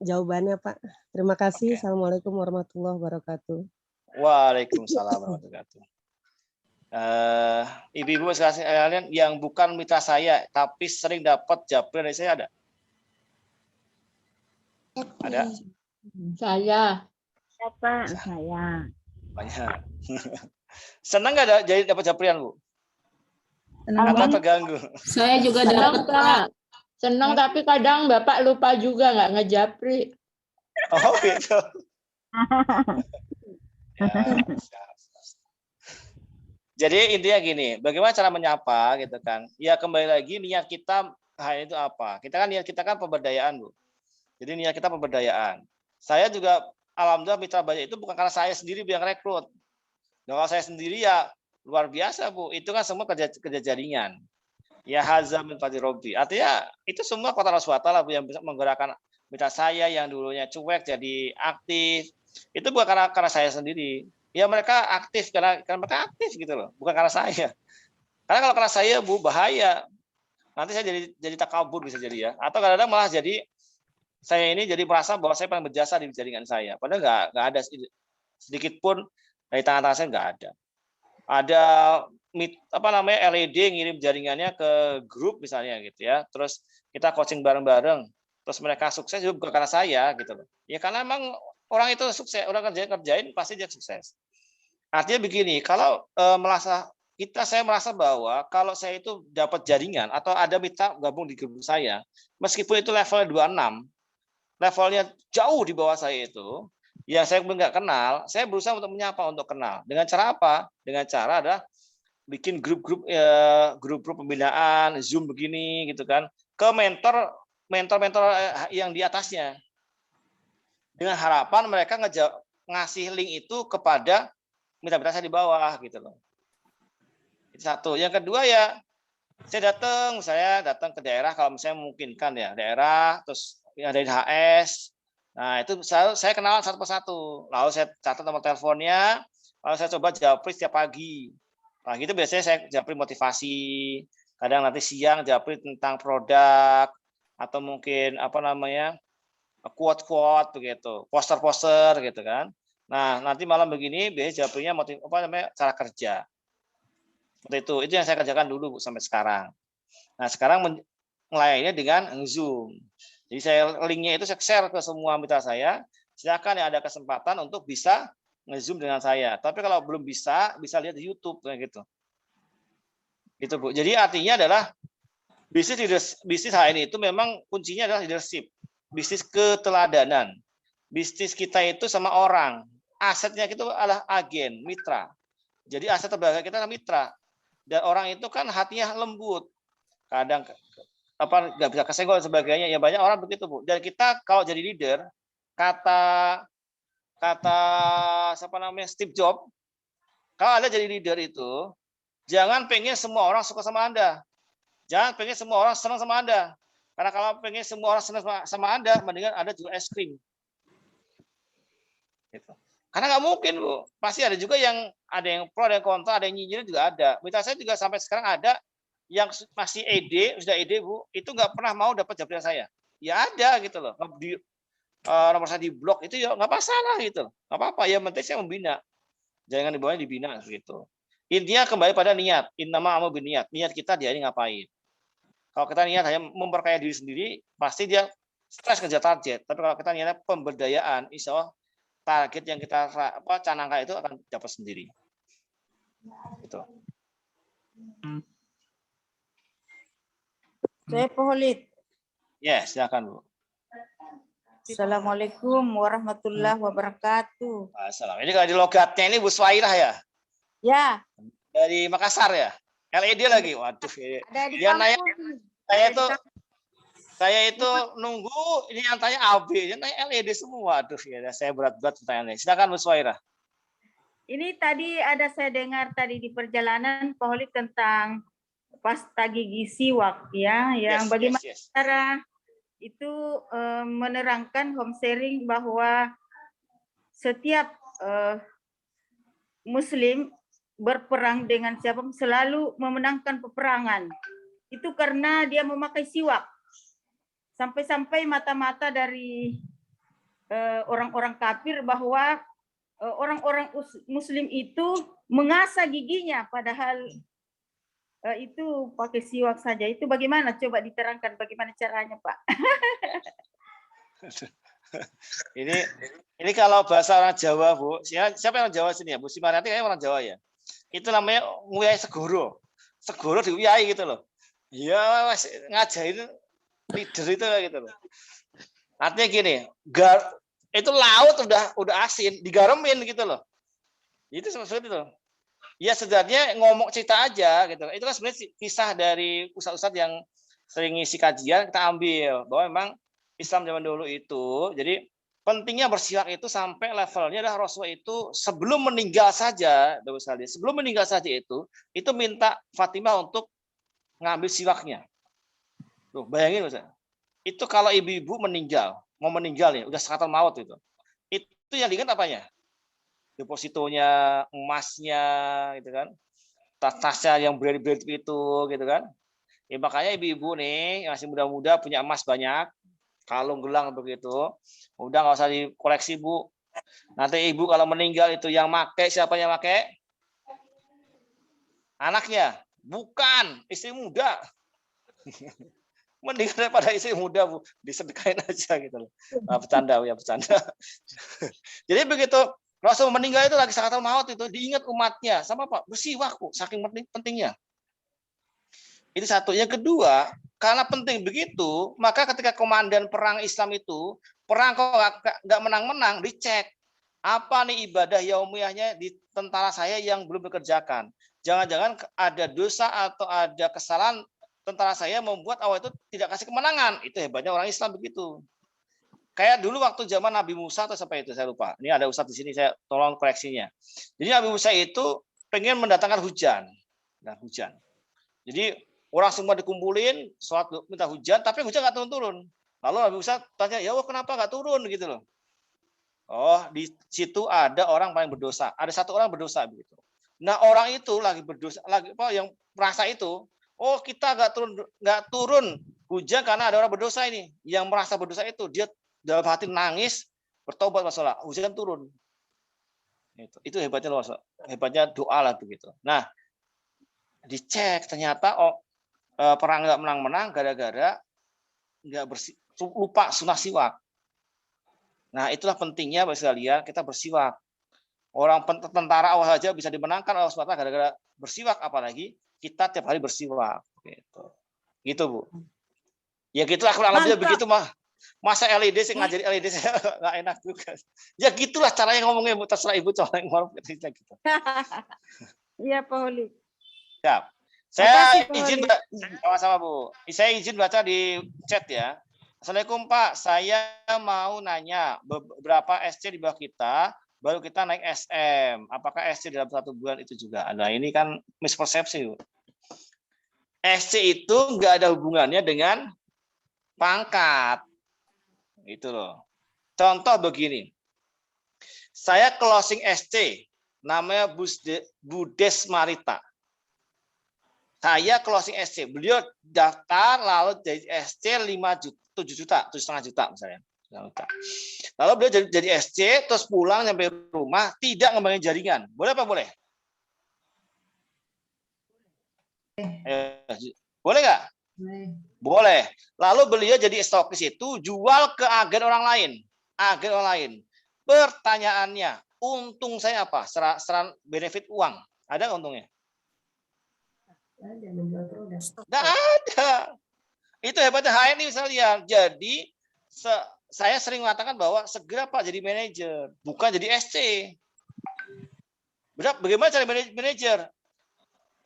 jawabannya Pak. Terima kasih. Assalamualaikum warahmatullahi wabarakatuh. Waalaikumsalam warahmatullahi wabarakatuh. Ibu-ibu sekalian yang bukan mitra saya tapi sering dapat japri dari saya ada? Ada? Saya. Siapa? Saya. Banyak. Senang nggak ada jadi dapat japrian, Bu? Atau terganggu? Saya juga dapat Pak. Senang tapi kadang Bapak lupa juga nggak ngejapri. Oh gitu. Jadi intinya gini, bagaimana cara menyapa gitu kan? Ya kembali lagi niat kita itu apa? Niat kita kan pemberdayaan, Bu. Jadi niat kita pemberdayaan. Saya juga alhamdulillah mitra banyak itu bukan karena saya sendiri yang rekrut. Nah, kalau saya sendiri ya luar biasa Bu, itu kan semua kerja jaringan. Ya hazam min fadli robbi. Artinya itu semua kota Rasulullah Bu yang bisa menggerakkan mitra saya yang dulunya cuek jadi aktif. Itu bukan karena saya sendiri. Ya mereka aktif karena mereka aktif gitu loh, bukan karena saya. Karena kalau karena saya Bu bahaya. Nanti saya jadi takabur bisa jadi ya. Atau kadang-kadang malah jadi saya ini jadi merasa bahwa saya paling berjasa di jaringan saya. Padahal nggak ada sedikit pun dari tangan-tangan saya nggak ada. Ada LED ngirim jaringannya ke grup misalnya gitu ya. Terus kita coaching bareng-bareng. Terus mereka sukses juga bukan karena saya gitu loh. Ya karena emang orang itu sukses, orang kerjain pasti dia sukses. Artinya begini, kalau saya merasa bahwa kalau saya itu dapat jaringan atau ada mitra gabung di grup saya, meskipun itu levelnya 26, levelnya jauh di bawah saya itu, yang saya nggak kenal, saya berusaha untuk menyapa untuk kenal. Dengan cara apa? Dengan cara adalah bikin grup-grup pembinaan, Zoom begini gitu kan, ke mentor yang di atasnya. Dengan harapan mereka ngasih link itu kepada mitra-mitra saya di bawah gitu loh. Itu satu. Yang kedua ya, saya datang ke daerah kalau misalnya memungkinkan ya, daerah terus ada di HS. Nah, itu saya kenalan satu persatu. Lalu saya catat nomor teleponnya, lalu saya coba japri setiap pagi. Pagi itu biasanya saya japri motivasi, kadang nanti siang japri tentang produk atau mungkin apa namanya? Quote-quote begitu, poster-poster gitu kan. Nah, nanti malam begini biasanya japrinya cara kerja. Seperti itu yang saya kerjakan dulu Bu, sampai sekarang. Nah, sekarang melayaninya dengan Zoom. Jadi saya linknya itu saya share ke semua mitra saya. Silakan yang ada kesempatan untuk bisa nge-Zoom dengan saya. Tapi kalau belum bisa lihat di YouTube kayak gitu. Gitu Bu. Jadi artinya adalah bisnis hari ini itu memang kuncinya adalah leadership, bisnis keteladanan. Bisnis kita itu sama orang. Asetnya itu adalah agen, mitra. Jadi aset terbaik kita adalah mitra. Dan orang itu kan hatinya lembut, kadang nggak bisa kesenggol dan sebagainya. Ya banyak orang begitu Bu. Dan kita kalau jadi leader, kata siapa namanya Steve Jobs, kalau Anda jadi leader itu jangan pengen semua orang suka sama Anda, jangan pengen semua orang senang sama Anda. Karena kalau pengen semua orang senang sama Anda, mendingan Anda jual es krim. Gitu. Karena nggak mungkin Bu, pasti ada juga yang pro, ada yang kontra, ada yang nyinyir juga ada. Mitra saya juga sampai sekarang ada yang masih sudah ED Bu, itu nggak pernah mau dapat jawaban saya. Ya ada gitu loh. Nomor saya di blok itu ya nggak masalah gitu loh. Nggak apa-apa, ya penting saya membina. Jangan dibawanya dibina gitu. Intinya kembali pada niat. Innama amal biniat. Niat kita dia ini ngapain. Kalau kita niat hanya memperkaya diri sendiri, pasti dia stres kerja target. Tapi kalau kita niatnya pemberdayaan, insya Allah target yang kita canangkan itu akan dapat sendiri. Gitu. Saya Poholit. Ya, silakan Bu. Assalamualaikum warahmatullahi wabarakatuh. Assalamualaikum. Ini kalau di logatnya ini Bu Swairah ya? Ya. Dari Makassar ya? LED lagi. Waduh. Ada di dia nanya, saya itu kampung. nunggu ini yang tanya AB, dia nanya LED semua. Aduh, ya saya berat-berat pertanyaannya. Silakan Bu Swairah. Ini tadi ada saya dengar tadi di perjalanan Pak Holik tentang pasta gigi siwak ya, yang bagaimana cara itu menerangkan home sharing bahwa setiap Muslim berperang dengan siapa selalu memenangkan peperangan. Itu karena dia memakai siwak. Sampai-sampai mata-mata dari orang-orang kafir bahwa orang-orang Muslim itu mengasah giginya, padahal itu pakai siwak saja. Itu bagaimana? Coba diterangkan bagaimana caranya, Pak. ini kalau bahasa orang Jawa, Bu. Siapa yang orang Jawa sini ya? Bu Simarati kayaknya orang Jawa ya. Itu namanya nguyai segoro. Segoro diuyai gitu loh. Ya, ngajarin leader itu gitu loh. Artinya gini, itu laut udah asin, digaremin gitu loh. Itu seperti itu. Ya sebenarnya ngomong cerita aja gitu. Itu kan sebenarnya kisah dari ustadz-ustadz yang sering ngisi kajian, kita ambil bahwa memang Islam zaman dulu itu, jadi pentingnya bersiwak itu sampai levelnya adalah Rasulullah itu sebelum meninggal saja, sebelum meninggal saja itu minta Fatimah untuk ngambil siwaknya. Tuh, bayangin Ustaz. Itu kalau ibu-ibu mau meninggal ya, udah sakaratul maut itu. Itu yang diingat apanya? Depositonya, emasnya gitu kan. Tas-tasnya yang berat-berat itu gitu kan. Ya makanya ibu-ibu nih yang masih muda-muda punya emas banyak, kalung gelang begitu. Udah nggak usah dikoleksi, Bu. Nanti ibu kalau meninggal itu yang make, siapa yang make? Anaknya. Bukan, istri muda. Mending daripada istri muda, Bu, disedekain aja gitu loh. Bercanda ya, bercanda. Jadi begitu Rasul meninggal itu lagi sakaratul maut itu diingat umatnya sama Pak bersiwak, Bu, saking pentingnya. Itu satu. Yang kedua, karena penting begitu, maka ketika komandan perang Islam itu perang kok nggak menang-menang, dicek apa nih ibadah yaumiyahnya di tentara saya yang belum dikerjakan. Jangan-jangan ada dosa atau ada kesalahan tentara saya membuat awal itu tidak kasih kemenangan. Itu hebatnya orang Islam begitu. Kayak dulu waktu zaman Nabi Musa atau siapa itu, saya lupa. Ini ada ustadz di sini, saya tolong koreksinya. Jadi Nabi Musa itu pengen mendatangkan hujan. Nah, hujan. Jadi orang semua dikumpulin, sholat minta hujan, tapi hujan nggak turun-turun. Lalu Nabi Musa tanya, ya Allah kenapa nggak turun gitu loh. Oh, di situ ada orang paling berdosa. Ada satu orang berdosa begitu. Nah, orang itu lagi berdosa, lagi apa yang merasa itu, oh kita nggak turun hujan karena ada orang berdosa ini. Yang merasa berdosa itu dia dalam hati nangis, bertobat masalah, hujan turun. Itu hebatnya doa lah begitu. Nah, dicek ternyata perang nggak menang-menang gara-gara nggak lupa sunah siwak. Nah, itulah pentingnya Bapak sekalian kita bersiwak. Orang tentara awal saja bisa dimenangkan Allah SWT gara-gara bersiwak, apalagi kita tiap hari bersiwak. Gitu Bu. Ya gitulah kurang lebih begitu mah. Masa LED sih ngajari LED saya nggak enak juga. Ya gitulah caranya ngomongnya Bu, terserah Ibu coba ngomong gitu. Iya Pak Holi. Siap. Saya izin sama-sama Bu. Saya izin baca di chat ya. Assalamualaikum Pak, saya mau nanya beberapa SC di bawah kita, baru kita naik SM. Apakah SC dalam 1 bulan itu juga? Nah ini kan mispersepsi. Bu. SC itu nggak ada hubungannya dengan pangkat. Itu loh. Contoh begini. Saya closing SC, namanya Budes Marita. Saya closing SC. Beliau daftar lalu jadi SC 7 juta, 7,5 juta misalnya. Lalu beliau jadi SC, terus pulang sampai rumah tidak ngembangin jaringan. Boleh apa boleh? Boleh nggak? Boleh. Lalu beliau jadi stokis itu jual ke agen orang lain. Agen orang lain. Pertanyaannya, untung saya apa? Seran benefit uang. Ada nggak untungnya? Nggak ada. Itu hebatnya HNI misalnya. Jadi saya sering mengatakan bahwa segera Pak jadi manajer, bukan jadi SC. Bagaimana cara manajer?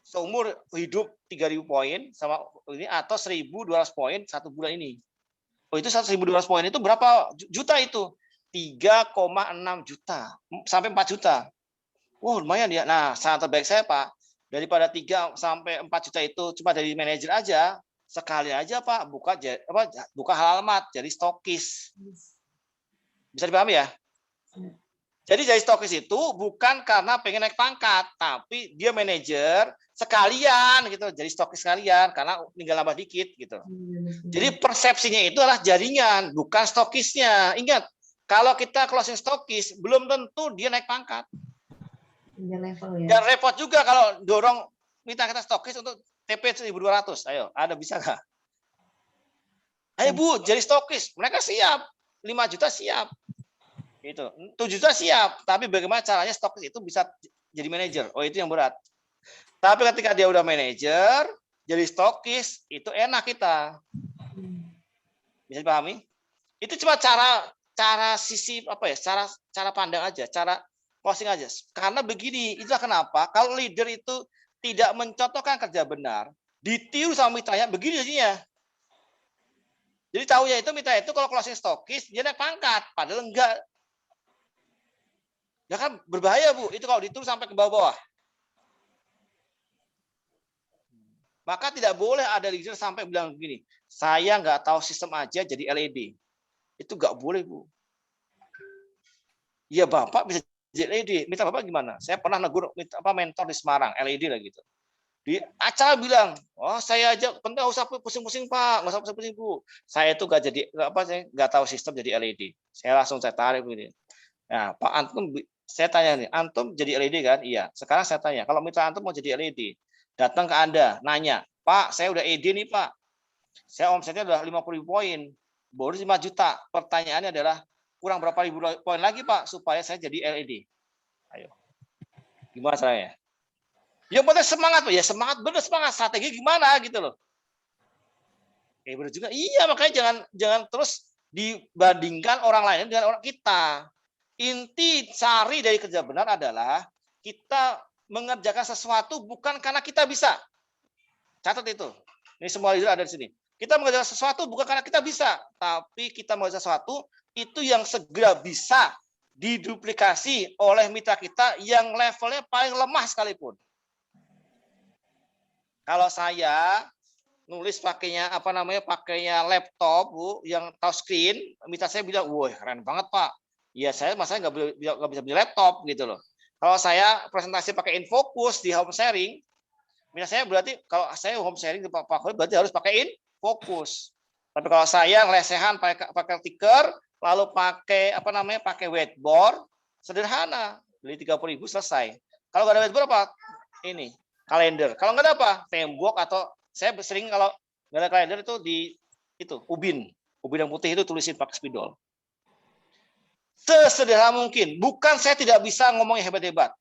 Seumur hidup 3.000 poin sama ini atau 1.200 poin 1 bulan ini. Oh itu 1.200 poin itu berapa juta itu? 3,6 juta sampai 4 juta. Wow lumayan ya. Nah saran terbaik saya Pak, daripada 3 sampai 4 juta itu cuma dari manajer aja, sekali aja Pak buka alamat jadi stokis. Bisa dipahami ya? Jadi jadi stokis itu bukan karena pengen naik pangkat, tapi dia manajer sekalian gitu, jadi stokis sekalian karena tinggal nambah dikit gitu. Jadi persepsinya itu adalah jaringan, bukan stokisnya. Ingat, kalau kita closing stokis belum tentu dia naik pangkat. Dan repot juga kalau dorong minta kita stokis untuk TP 1.200. Ayo, ada bisa nggak? Ayo Bu, jadi stokis. Mereka siap. 5 juta siap. Gitu. 7 juta siap. Tapi bagaimana caranya stokis itu bisa jadi manajer? Oh, itu yang berat. Tapi ketika dia udah manajer, jadi stokis, itu enak kita. Bisa dipahami? Itu cuma cara sisi apa ya? Cara pandang aja, cara closing aja. Karena begini, itulah kenapa kalau leader itu tidak mencontohkan kerja benar, ditiru sama mitranya, begini jadinya. Jadi tahunya itu mitra itu kalau closing stokis dia naik pangkat, padahal enggak. Ya kan berbahaya Bu, itu kalau ditiru sampai ke bawah-bawah. Maka tidak boleh ada leader sampai bilang begini, saya nggak tahu sistem aja jadi LED. Itu nggak boleh Bu. Ya Bapak bisa jadi LED, minta Bapak gimana? Saya pernah negur mentor di Semarang, LED lah gitu. Di acara bilang, oh saya aja penting nggak usah pusing-pusing Pak, nggak usah pusing-pusing Bu. Saya itu nggak jadi saya nggak tahu sistem jadi LED. Saya tarik begini. Nah Pak Antum, saya tanya nih, Antum jadi LED kan? Iya. Sekarang saya tanya, kalau mitra Antum mau jadi LED, datang ke Anda, nanya, Pak, saya udah ED nih Pak. Saya omsetnya udah 50.000 poin, baru 5 juta. Pertanyaannya adalah, kurang berapa ribu poin lagi Pak, supaya saya jadi LED? Ayo. Gimana caranya? Yang penting semangat Pak. Ya semangat, bener semangat. Strategi gimana gitu loh. Bener juga. Iya, makanya jangan terus dibandingkan orang lain dengan orang kita. Inti cari dari kerja benar adalah kita mengerjakan sesuatu bukan karena kita bisa. Catat itu. Ini semua leader ada di sini. Kita mengerjakan sesuatu bukan karena kita bisa, tapi kita mengerjakan sesuatu itu yang segera bisa diduplikasi oleh mitra kita yang levelnya paling lemah sekalipun. Kalau saya nulis pakainya pakainya laptop Bu yang touchscreen, mitra saya bilang, wah keren banget Pak. Ya saya masalahnya nggak bisa beli laptop gitu loh. Kalau saya presentasi pakai InFocus di home sharing, mitra saya berarti kalau saya home sharing di Pak Khalid berarti harus pakai InFocus. Tapi kalau saya lesehan pakai tiker, lalu pakai pakai whiteboard, sederhana, beli 30.000 selesai. Kalau nggak ada whiteboard apa? Ini kalender. Kalau nggak ada apa? Tembok atau saya sering kalau nggak ada kalender itu ubin yang putih itu tulisin pakai spidol. Sesederhana mungkin. Bukan saya tidak bisa ngomongnya hebat-hebat.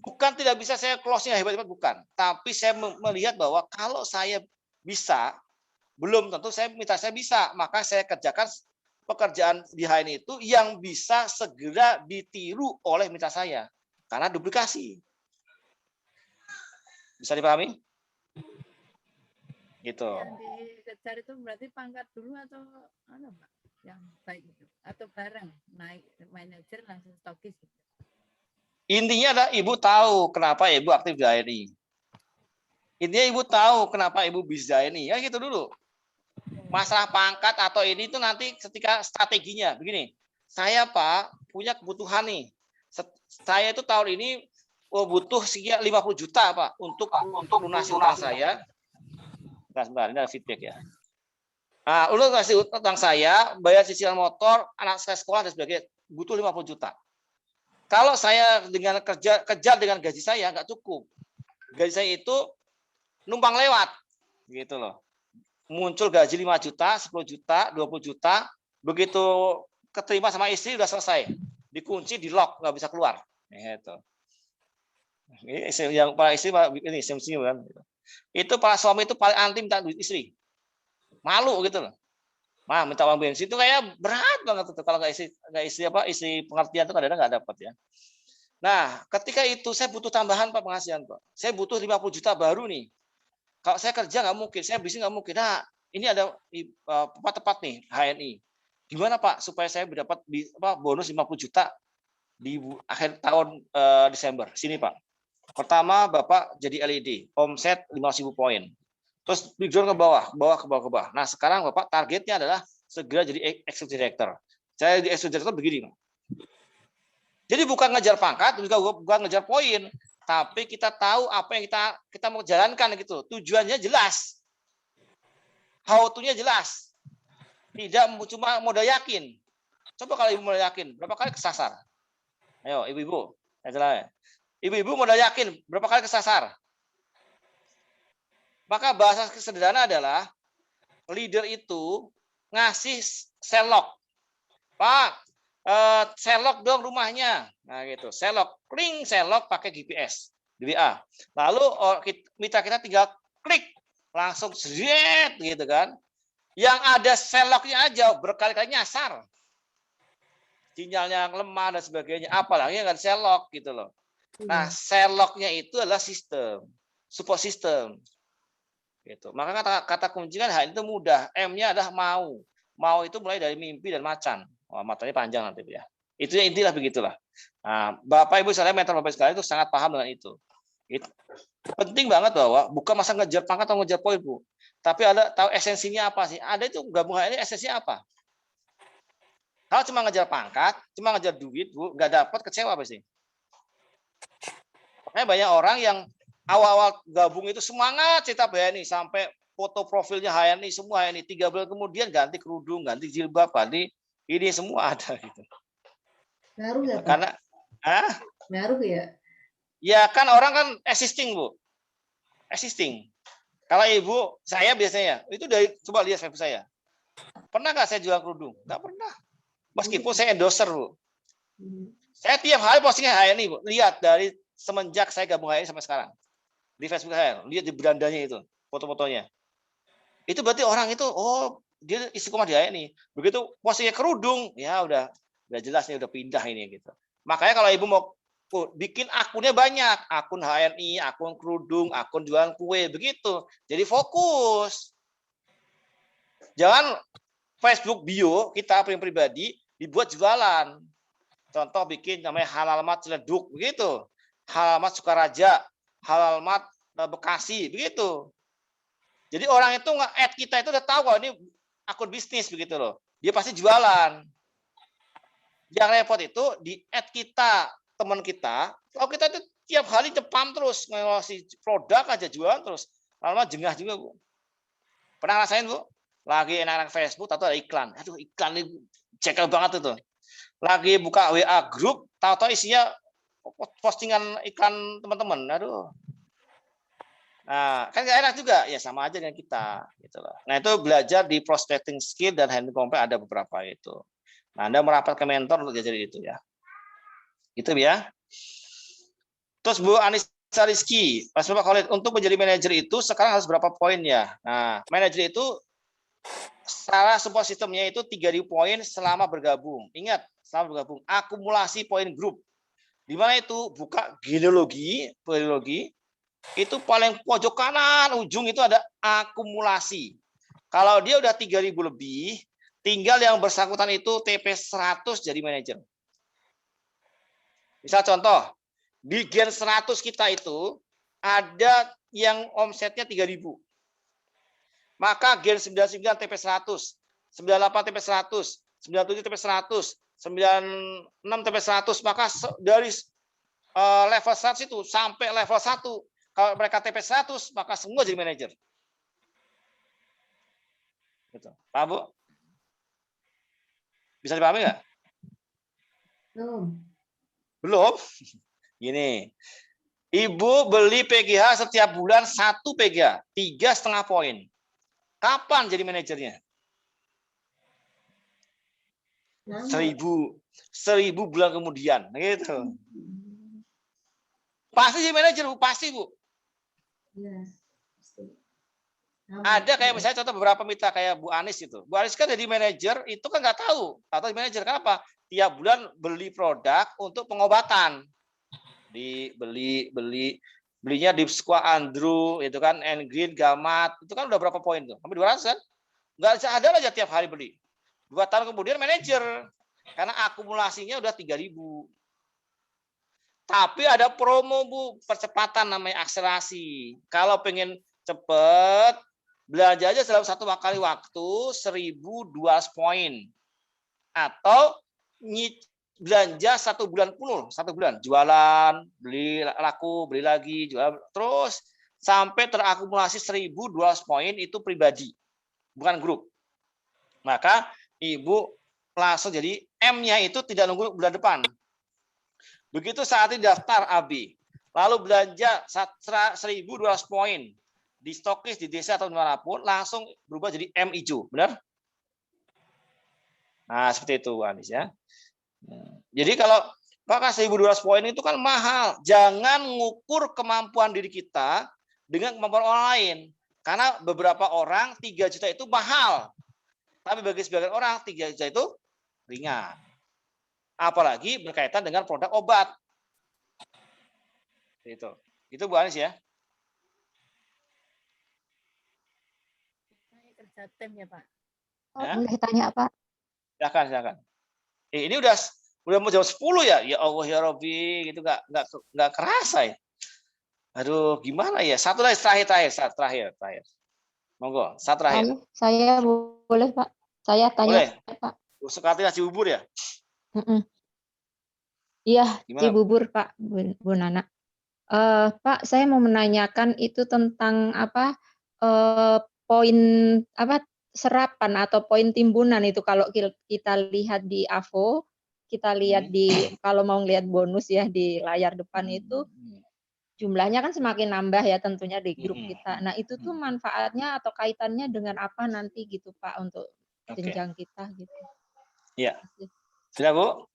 Bukan tidak bisa saya closing hebat-hebat, bukan. Tapi saya melihat bahwa kalau saya bisa, belum tentu mitra saya bisa. Maka saya kerjakan pekerjaan behind itu yang bisa segera ditiru oleh mitra saya. Karena duplikasi. Bisa dipahami? Gitu. Yang dikejar itu berarti pangkat dulu atau apa Pak? Yang baik itu atau bareng naik manajer langsung stokis gitu. Intinya adalah Ibu tahu kenapa Ibu aktif di HNI. Intinya Ibu tahu kenapa Ibu bisa ini. Ya gitu dulu. Masalah pangkat atau ini itu nanti ketika strateginya. Begini, saya Pak punya kebutuhan nih. Saya itu tahun ini butuh sekian 50 juta Pak untuk lunasi utang saya. Sebentar, ini ada feedback ya. Nah, untuk ngasih utang saya, bayar cicilan motor, anak saya sekolah dan sebagainya, butuh 50 juta. Kalau saya dengan kejar dengan gaji saya nggak cukup. Gaji saya itu numpang lewat, gitu loh. Muncul gaji 5 juta, 10 juta, 20 juta, begitu keterima sama istri udah selesai. Dikunci, di lock, nggak bisa keluar. Gitu. Ini yang para istri ini senyum kan. Itu para suami itu paling anti minta duit istri. Malu gitu loh. Minta uang bensin itu kayak berat banget itu kalau nggak isi pengertian itu kadang-kadang nggak dapat ya. Nah, ketika itu saya butuh tambahan Pak penghasilan Pak. Saya butuh 50 juta baru nih. Kalau saya kerja nggak mungkin, saya bisnis nggak mungkin. Nah, ini ada tepat nih HNI. Gimana Pak supaya saya mendapat bonus 50 juta di akhir tahun Desember? Sini Pak. Pertama, Bapak jadi LED, omset 5.000 poin. Terus breakdown ke bawah. Nah, sekarang Bapak targetnya adalah segera jadi executive director. Saya di executive director begini. Jadi bukan ngejar pangkat, juga bukan ngejar poin, tapi kita tahu apa yang kita mau jalankan gitu. Tujuannya jelas. How to-nya jelas. Tidak cuma modal yakin. Coba kalau Ibu modal yakin, berapa kali kesasar? Ayo, Ibu-ibu. Ibu-ibu modal yakin, berapa kali kesasar? Maka bahasa sederhana adalah leader itu ngasih selok. Pak, selok dong rumahnya. Nah gitu, selok. Kling selok pakai GPS di WA. Lalu mitra kita tinggal klik langsung zret gitu kan. Yang ada seloknya aja berkali-kali nyasar. Sinyalnya lemah dan sebagainya. Apalagi nggak ada selok gitu loh. Nah, seloknya itu adalah sistem, support system. Gitu. Maka kata kunci kan itu mudah. M-nya adalah mau. Mau itu mulai dari mimpi dan macan. Matanya panjang nanti ya. Itu intilah begitulah. Nah, Bapak Ibu saya mentor Bapak sekalian itu sangat paham dengan itu. Penting banget bahwa bukan masa ngejar pangkat atau ngejar poin Bu. Tapi ada tahu esensinya apa sih? Ada itu gabungan ini esensinya apa? Kalau cuma ngejar pangkat, cuma ngejar duit Bu, nggak dapat kecewa pasti. Makanya banyak orang yang awal-awal gabung itu semangat cerita HNI sampai foto profilnya HNI semua HNI 3 bulan kemudian ganti kerudung, ganti jilbab, ganti ini semua ada gitu. Ngaruh nggak? Karena ngaruh ya? Ya kan orang kan existing Bu, existing. Kalau Ibu saya biasanya itu dari coba lihat Facebook saya. Pernah nggak saya jual kerudung? Nggak pernah. Meskipun saya endorser Bu. Saya tiap hari postingnya HNI Bu. Lihat dari semenjak saya gabung HNI sampai sekarang. Di Facebook saya, lihat di berandanya itu, foto-fotonya. Itu berarti orang itu, oh dia istiqomah di HNI. Begitu postingnya kerudung, ya udah jelas nih udah pindah ini gitu. Makanya kalau Ibu mau bikin akunnya banyak, akun HNI, akun kerudung, akun jualan kue, begitu. Jadi fokus. Jangan Facebook bio kita pribadi dibuat jualan. Contoh bikin namanya Halalmat Ciledug begitu. Halalmat Sukaraja, Halalmat Bekasi begitu. Jadi orang itu nge-add kita itu udah tahu ini akun bisnis begitu loh. Dia pasti jualan. Yang repot itu di add kita, teman kita. Kalau kita itu tiap hari cepam terus ngasih produk aja jualan terus. Lama jengah juga, Bu. Pernah ngerasain, Bu? Lagi enak-enak Facebook atau ada iklan. Aduh, iklan ini cekel banget itu. Lagi buka WA grup, tahu-tahu isinya postingan iklan teman-teman. Aduh. Nah, kan nggak enak juga. Ya sama aja dengan kita, gitu loh. Nah, itu belajar di prospecting skill dan handling campaign ada beberapa itu. Nah, Anda merapat ke mentor untuk belajar itu ya. Gitu ya. Terus Bu Anissa Rizky, Mas Bapak Khalid, untuk menjadi manajer itu sekarang harus berapa poin ya? Nah, manajer itu secara support sistemnya itu 3.000 poin selama bergabung. Ingat, selama bergabung. Akumulasi poin grup. Di mana itu buka genealogi, itu paling pojok kanan ujung itu ada akumulasi. Kalau dia udah 3.000 lebih, tinggal yang bersangkutan itu TP 100 jadi manajer. Misal contoh, di Gen 100 kita itu ada yang omsetnya 3.000. Maka Gen 99 TP 100, 98 TP 100, 97 TP 100, 96 TP 100, maka dari level 100 itu sampai level 1, kalau mereka TP 100, maka semua jadi manajer. Gitu. Paham, Bu? Bisa dipahami nggak? Belum. Belum? Gini. Ibu beli PGH setiap bulan 1 PGH, 3,5 poin. Kapan jadi manajernya? 1.000 bulan kemudian, gitu. Pasti jadi manajer, Bu. Pasti, Bu. Yes. Ada kayak misalnya contoh beberapa mitra kayak Bu Anis itu. Bu Anis kan jadi manajer itu kan nggak tahu. Atau manajer kenapa? Tiap bulan beli produk untuk pengobatan. Belinya di Square Andrew itu kan, Green Gamat itu kan udah berapa poin tuh? Sampai 200 kan? Nggak ada aja tiap hari beli. 2 tahun kemudian manajer karena akumulasinya udah 3.000. Tapi ada promo, Bu, percepatan namanya akselerasi. Kalau pengen cepet, belanja aja dalam 1 kali waktu 1.200 poin. Atau belanja 1 bulan penuh, 1 bulan. Jualan, beli laku, beli lagi, jual terus sampai terakumulasi 1.200 poin itu pribadi, bukan grup. Maka Ibu langsung jadi M-nya itu tidak nunggu bulan depan. Begitu saat ini daftar AB, lalu belanja 1.200 poin di stokis di desa atau dimanapun, langsung berubah jadi M hijau, benar? Nah, seperti itu, Anis ya. Jadi kalau maka 1.200 poin itu kan mahal. Jangan ngukur kemampuan diri kita dengan kemampuan orang lain. Karena beberapa orang 3 juta itu mahal. Tapi bagi sebagian orang 3 juta itu ringan. Apalagi berkaitan dengan produk obat. Itu Bu Anis ya. Kerja tim ya, Pak. Oh, boleh tanya, Pak? Silakan. Ini udah mau jam 10 ya? Ya Allah ya Robbi, gitu nggak kerasa ya. Aduh, gimana ya? Satu lagi terakhir. Monggo, satu terakhir. Saya boleh, Pak? Saya tanya, boleh. Pak. Sekali nasi bubur ya? Iya, di bubur, Pak, Bu Nana. Pak, saya mau menanyakan itu tentang apa poin apa serapan atau poin timbunan itu kalau kita lihat di AVO, kita lihat di kalau mau lihat bonus ya di layar depan itu jumlahnya kan semakin nambah ya tentunya di grup kita. Nah, itu tuh manfaatnya atau kaitannya dengan apa nanti gitu, Pak, untuk jenjang kita gitu. Iya. Sudah, Bu?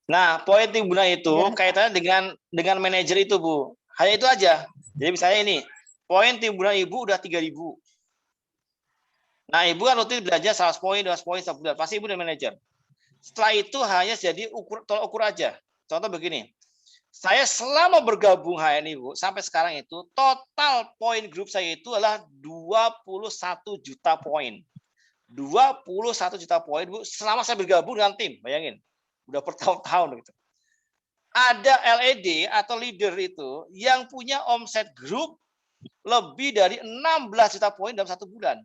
Nah, poin timbunan itu kaitannya dengan manajer itu, Bu. Hanya itu aja. Jadi misalnya ini, poin timbunan Ibu udah 3.000. Nah, Ibu kan rutin belanja 100 poin, 200 poin setiap bulan. Pasti Ibu udah manajer. Setelah itu hanya jadi tolak ukur aja. Contoh begini. Saya selama bergabung HN Ibu sampai sekarang itu total poin grup saya itu adalah 21 juta poin. 21 juta poin, Bu, selama saya bergabung dengan tim. Bayangin. Udah bertahun-tahun gitu. Ada LED atau leader itu yang punya omset grup lebih dari 16 juta poin dalam 1 bulan.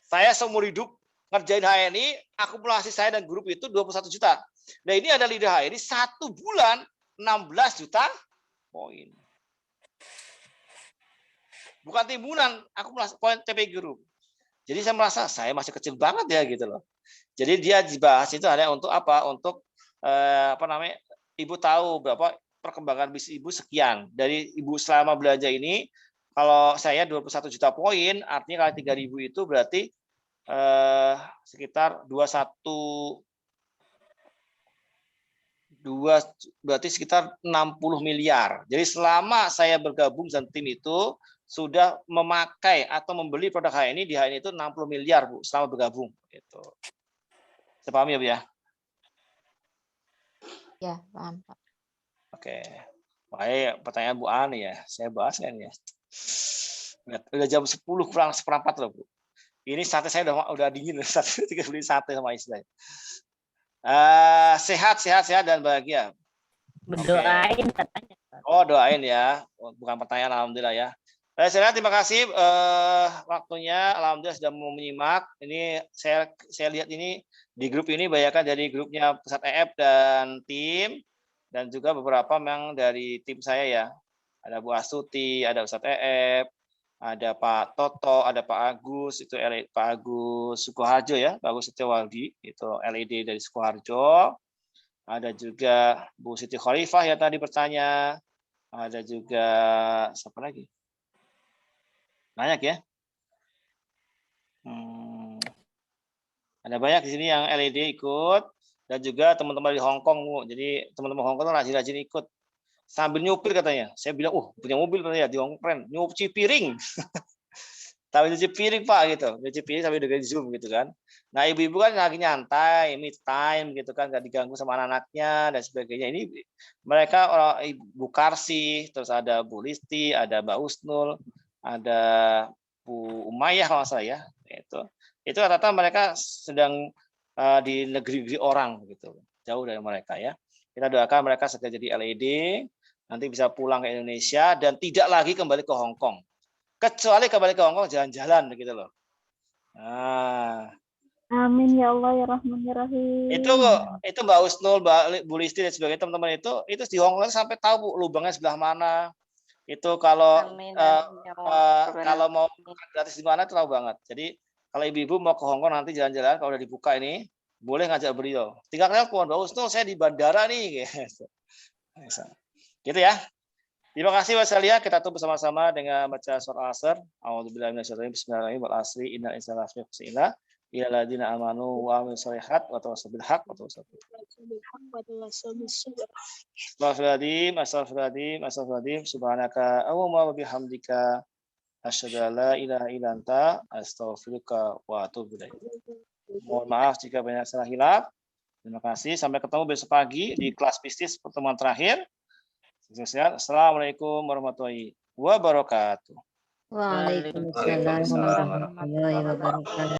Saya seumur hidup ngerjain HNI, akumulasi saya dan grup itu 21 juta. Nah ini ada leader HNI 1 bulan 16 juta poin. Bukan timbunan, akumulasi poin TP grup. Jadi saya merasa saya masih kecil banget ya gitu loh. Jadi dia dibahas itu hanya untuk apa? Untuk Ibu tahu berapa perkembangan bisnis Ibu sekian. Dari Ibu selama belanja ini, kalau saya 21 juta poin, artinya kali 3.000 itu berarti sekitar berarti sekitar 60 miliar. Jadi selama saya bergabung dengan tim itu sudah memakai atau membeli produk HNI di HNI itu 60 miliar, Bu, selama bergabung gitu. Saya paham ya, Bu ya? Ya, paham, Pak. Oke. Baik, pertanyaan Bu Ani ya. Saya bahas kan ya. Udah jam 10 kurang seperempat loh, Bu. Ini sate saya udah dingin, sate beli sate sama istri. Sehat dan bahagia. Doain katanya. Oh, doain ya. Bukan pertanyaan, alhamdulillah ya. Saya terima kasih waktunya. Alhamdulillah sudah mau menyimak. Ini saya lihat ini di grup ini banyak dari grupnya Pusat EF dan tim, dan juga beberapa memang dari tim saya ya. Ada Bu Astuti, ada Ustadz EF, ada Pak Toto, ada Pak Agus, itu Pak Agus Sukoharjo ya, Pak Agus Setiawaldi, itu LED dari Sukoharjo. Ada juga Bu Siti Khalifah yang tadi bertanya. Ada juga siapa lagi? Banyak ya. Ada banyak di sini yang LED ikut, dan juga teman-teman di Hong Kong, Bu. Jadi teman-teman Hong Kong rajin-rajin ikut. Sambil nyupir katanya. Saya bilang, punya mobil katanya di Hong Kong, nyuci piring. Tapi nyuci piring, Pak, gitu. Nyuci piring sambil dengan Zoom gitu kan. Nah, ibu-ibu kan lagi nyantai, me time gitu kan, nggak diganggu sama anak-anaknya dan sebagainya. Ini mereka Ibu Karsi, terus ada Bu Listi, ada Mbak Usnul, ada Bu Umayyah kalau saya ya. Itu rata-rata mereka sedang di negeri-negeri orang gitu. Jauh dari mereka ya. Kita doakan mereka segera jadi LED, nanti bisa pulang ke Indonesia dan tidak lagi kembali ke Hong Kong. Kecuali kembali ke Hong Kong jalan-jalan begitu loh. Nah, amin ya Allah ya Rahman ya Rahim. Itu Mbak Usnul, Mbak Bu Listi dan sebagainya teman-teman itu di Hong Kong sampai tahu Bu lubangnya sebelah mana. Itu kalau kalau mau gratis di mana tahu banget. Jadi kalau ibu-ibu mau ke Hong Kong nanti jalan-jalan kalau udah dibuka ini boleh ngajak beliau. Tinggal telepon, Mbak Usnul saya di bandara nih. Gitu ya. Terima kasih wassalamualaikum. Kita tutup bersama-sama dengan baca surah Al-Asr. A'udzubillahi minasyaitonir rajim. Bismillahirrahmanirrahim. Wal asri innal insana lafi khusr illa alladziina aamanu wa 'amilus shalihaati wa tawassaw bil haqq wa tawassaw bis sabr. Astagfirullahaladzim. Subhanaka Allahumma wa bihamdika asyhadu an la ilaha illa anta astaghfiruka wa atubu ilaik. Mohon maaf jika banyak salah hilaf. Terima kasih. Sampai ketemu besok pagi di kelas bisnis pertemuan terakhir. Assalamualaikum warahmatullahi wabarakatuh. Waalaikumsalam warahmatullahi wabarakatuh.